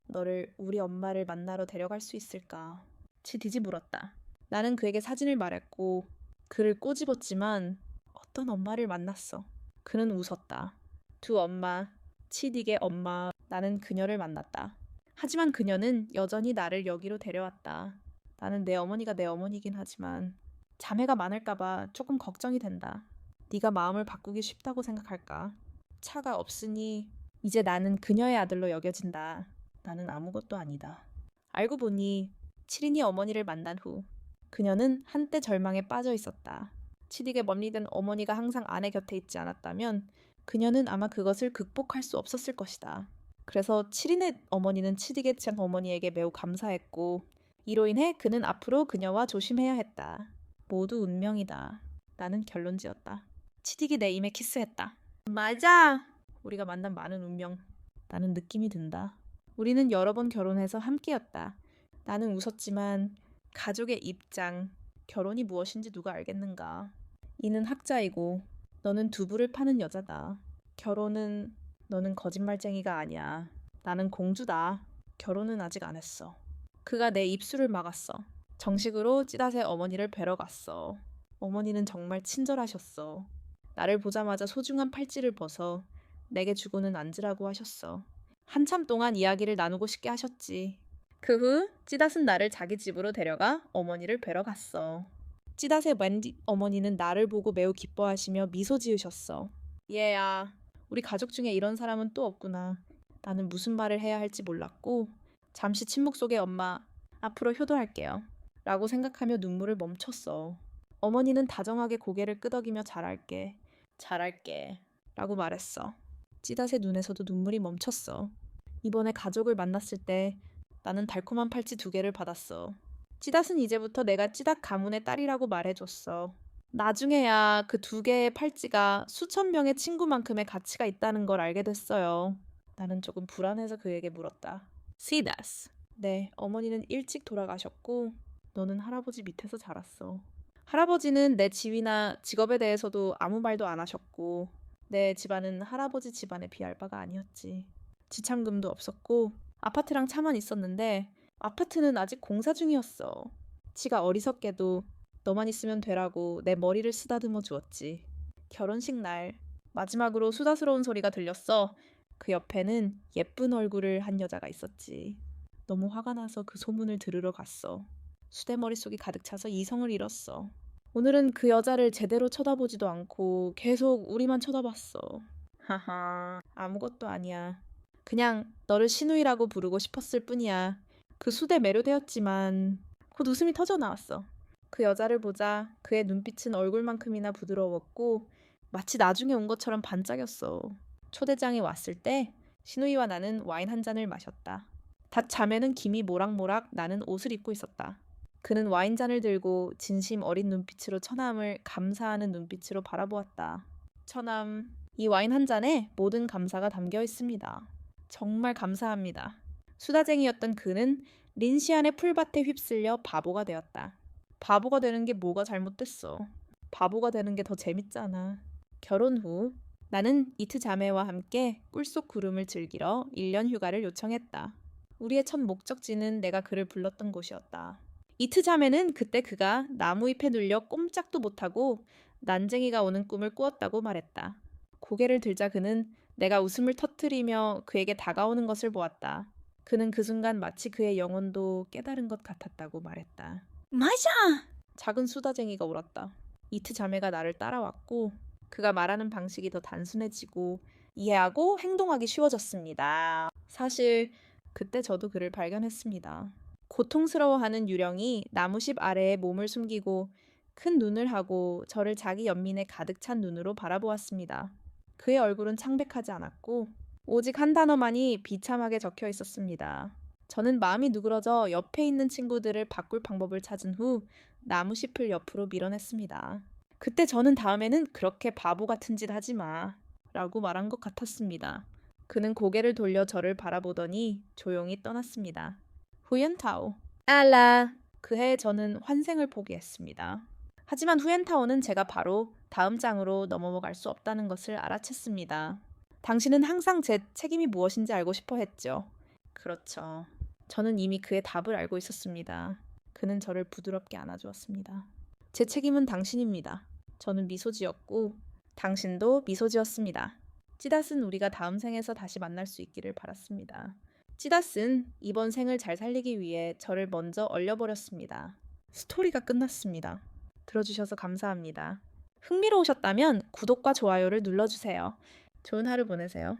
A: 너를 우리 엄마를 만나러 데려갈 수 있을까? 치디지 물었다. 나는 그에게 사진을 말했고 그를 꼬집었지만 어떤 엄마를 만났어. 그는 웃었다. 두 엄마, 치딕의 엄마, 나는 그녀를 만났다. 하지만 그녀는 여전히 나를 여기로 데려왔다. 나는 내 어머니가 내 어머니긴 하지만 자매가 많을까봐 조금 걱정이 된다. 네가 마음을 바꾸기 쉽다고 생각할까? 차가 없으니 이제 나는 그녀의 아들로 여겨진다. 나는 아무것도 아니다. 알고 보니 치린이 어머니를 만난 후 그녀는 한때 절망에 빠져 있었다. 치딕의 멀리된 어머니가 항상 아내 곁에 있지 않았다면 그녀는 아마 그것을 극복할 수 없었을 것이다. 그래서 치린의 어머니는 치딕의 장 어머니에게 매우 감사했고 이로 인해 그는 앞으로 그녀와 조심해야 했다. 모두 운명이다. 나는 결론지었다. 치딕이 내 입에 키스했다. 맞아. 우리가 만난 많은 운명. 나는 느낌이 든다. 우리는 여러 번 결혼해서 함께였다. 나는 웃었지만 가족의 입장, 결혼이 무엇인지 누가 알겠는가. 이는 학자이고 너는 두부를 파는 여자다. 결혼은 너는 거짓말쟁이가 아니야. 나는 공주다. 결혼은 아직 안 했어. 그가 내 입술을 막았어. 정식으로 찌닷의 어머니를 뵈러 갔어. 어머니는 정말 친절하셨어. 나를 보자마자 소중한 팔찌를 벗어 내게 주고는 앉으라고 하셨어. 한참 동안 이야기를 나누고 싶게 하셨지. 그 후 찌닷은 나를 자기 집으로 데려가 어머니를 뵈러 갔어. 찌닷의 웬디 어머니는 나를 보고 매우 기뻐하시며 미소 지으셨어. 얘야, 우리 가족 중에 이런 사람은 또 없구나. 나는 무슨 말을 해야 할지 몰랐고 잠시 침묵 속에 엄마, 앞으로 효도할게요. 라고 생각하며 눈물을 멈췄어. 어머니는 다정하게 고개를 끄덕이며 잘할게. 잘할게. 라고 말했어. 찌닷의 눈에서도 눈물이 멈췄어. 이번에 가족을 만났을 때 나는 달콤한 팔찌 2개를 받았어. 찌닷은 이제부터 내가 찌닷 가문의 딸이라고 말해줬어. 나중에야 그 2개의 팔찌가 수천 명의 친구만큼의 가치가 있다는 걸 알게 됐어요. 나는 조금 불안해서 그에게 물었다. 시다스. 네, 어머니는 일찍 돌아가셨고 너는 할아버지 밑에서 자랐어. 할아버지는 내 지위나 직업에 대해서도 아무 말도 안 하셨고 내 집안은 할아버지 집안에 비할 바가 아니었지. 지참금도 없었고 아파트랑 차만 있었는데 아파트는 아직 공사 중이었어. 지가 어리석게도 너만 있으면 되라고 내 머리를 쓰다듬어 주었지. 결혼식 날 마지막으로 수다스러운 소리가 들렸어. 그 옆에는 예쁜 얼굴을 한 여자가 있었지. 너무 화가 나서 그 소문을 들으러 갔어. 수대 머릿속이 가득 차서 이성을 잃었어. 오늘은 그 여자를 제대로 쳐다보지도 않고 계속 우리만 쳐다봤어. 하하, 아무것도 아니야. 그냥 너를 신우이라고 부르고 싶었을 뿐이야. 그 수대 매료되었지만 곧 웃음이 터져 나왔어. 그 여자를 보자 그의 눈빛은 얼굴만큼이나 부드러웠고 마치 나중에 온 것처럼 반짝였어. 초대장이 왔을 때 신우이와 나는 와인 한 잔을 마셨다. 닷 자매는 김이 모락모락 나는 옷을 입고 있었다. 그는 와인잔을 들고 진심 어린 눈빛으로 처남을 감사하는 눈빛으로 바라보았다. 처남, 이 와인 한 잔에 모든 감사가 담겨 있습니다. 정말 감사합니다. 수다쟁이였던 그는 린시안의 풀밭에 휩쓸려 바보가 되었다. 바보가 되는 게 뭐가 잘못됐어. 바보가 되는 게 더 재밌잖아. 결혼 후 나는 이트 자매와 함께 꿀속 구름을 즐기러 1년 휴가를 요청했다. 우리의 첫 목적지는 내가 그를 불렀던 곳이었다. 이트 자매는 그때 그가 나무잎에 눌려 꼼짝도 못하고 난쟁이가 오는 꿈을 꾸었다고 말했다. 고개를 들자 그는 내가 웃음을 터뜨리며 그에게 다가오는 것을 보았다. 그는 그 순간 마치 그의 영혼도 깨달은 것 같았다고 말했다. 맞아! 작은 수다쟁이가 울었다. 이트 자매가 나를 따라왔고 그가 말하는 방식이 더 단순해지고 이해하고 행동하기 쉬워졌습니다. 사실 그때 저도 그를 발견했습니다. 고통스러워하는 유령이 나무십 아래에 몸을 숨기고 큰 눈을 하고 저를 자기 연민에 가득 찬 눈으로 바라보았습니다. 그의 얼굴은 창백하지 않았고 오직 한 단어만이 비참하게 적혀 있었습니다. 저는 마음이 누그러져 옆에 있는 친구들을 바꿀 방법을 찾은 후 나무잎을 옆으로 밀어냈습니다. 그때 저는 다음에는 그렇게 바보 같은 짓 하지 마 라고 말한 것 같았습니다. 그는 고개를 돌려 저를 바라보더니 조용히 떠났습니다. 후엔타오. 알라. 그해 저는 환생을 포기했습니다. 하지만 후엔타오는 제가 바로 다음 장으로 넘어갈 수 없다는 것을 알아챘습니다. 당신은 항상 제 책임이 무엇인지 알고 싶어 했죠. 그렇죠. 저는 이미 그의 답을 알고 있었습니다. 그는 저를 부드럽게 안아주었습니다. 제 책임은 당신입니다. 저는 미소 지었고 당신도 미소 지었습니다. 찌닷은 우리가 다음 생에서 다시 만날 수 있기를 바랐습니다. 찌닷은 이번 생을 잘 살리기 위해 저를 먼저 얼려버렸습니다. 스토리가 끝났습니다. 들어주셔서 감사합니다. 흥미로우셨다면 구독과 좋아요를 눌러주세요. 좋은 하루 보내세요.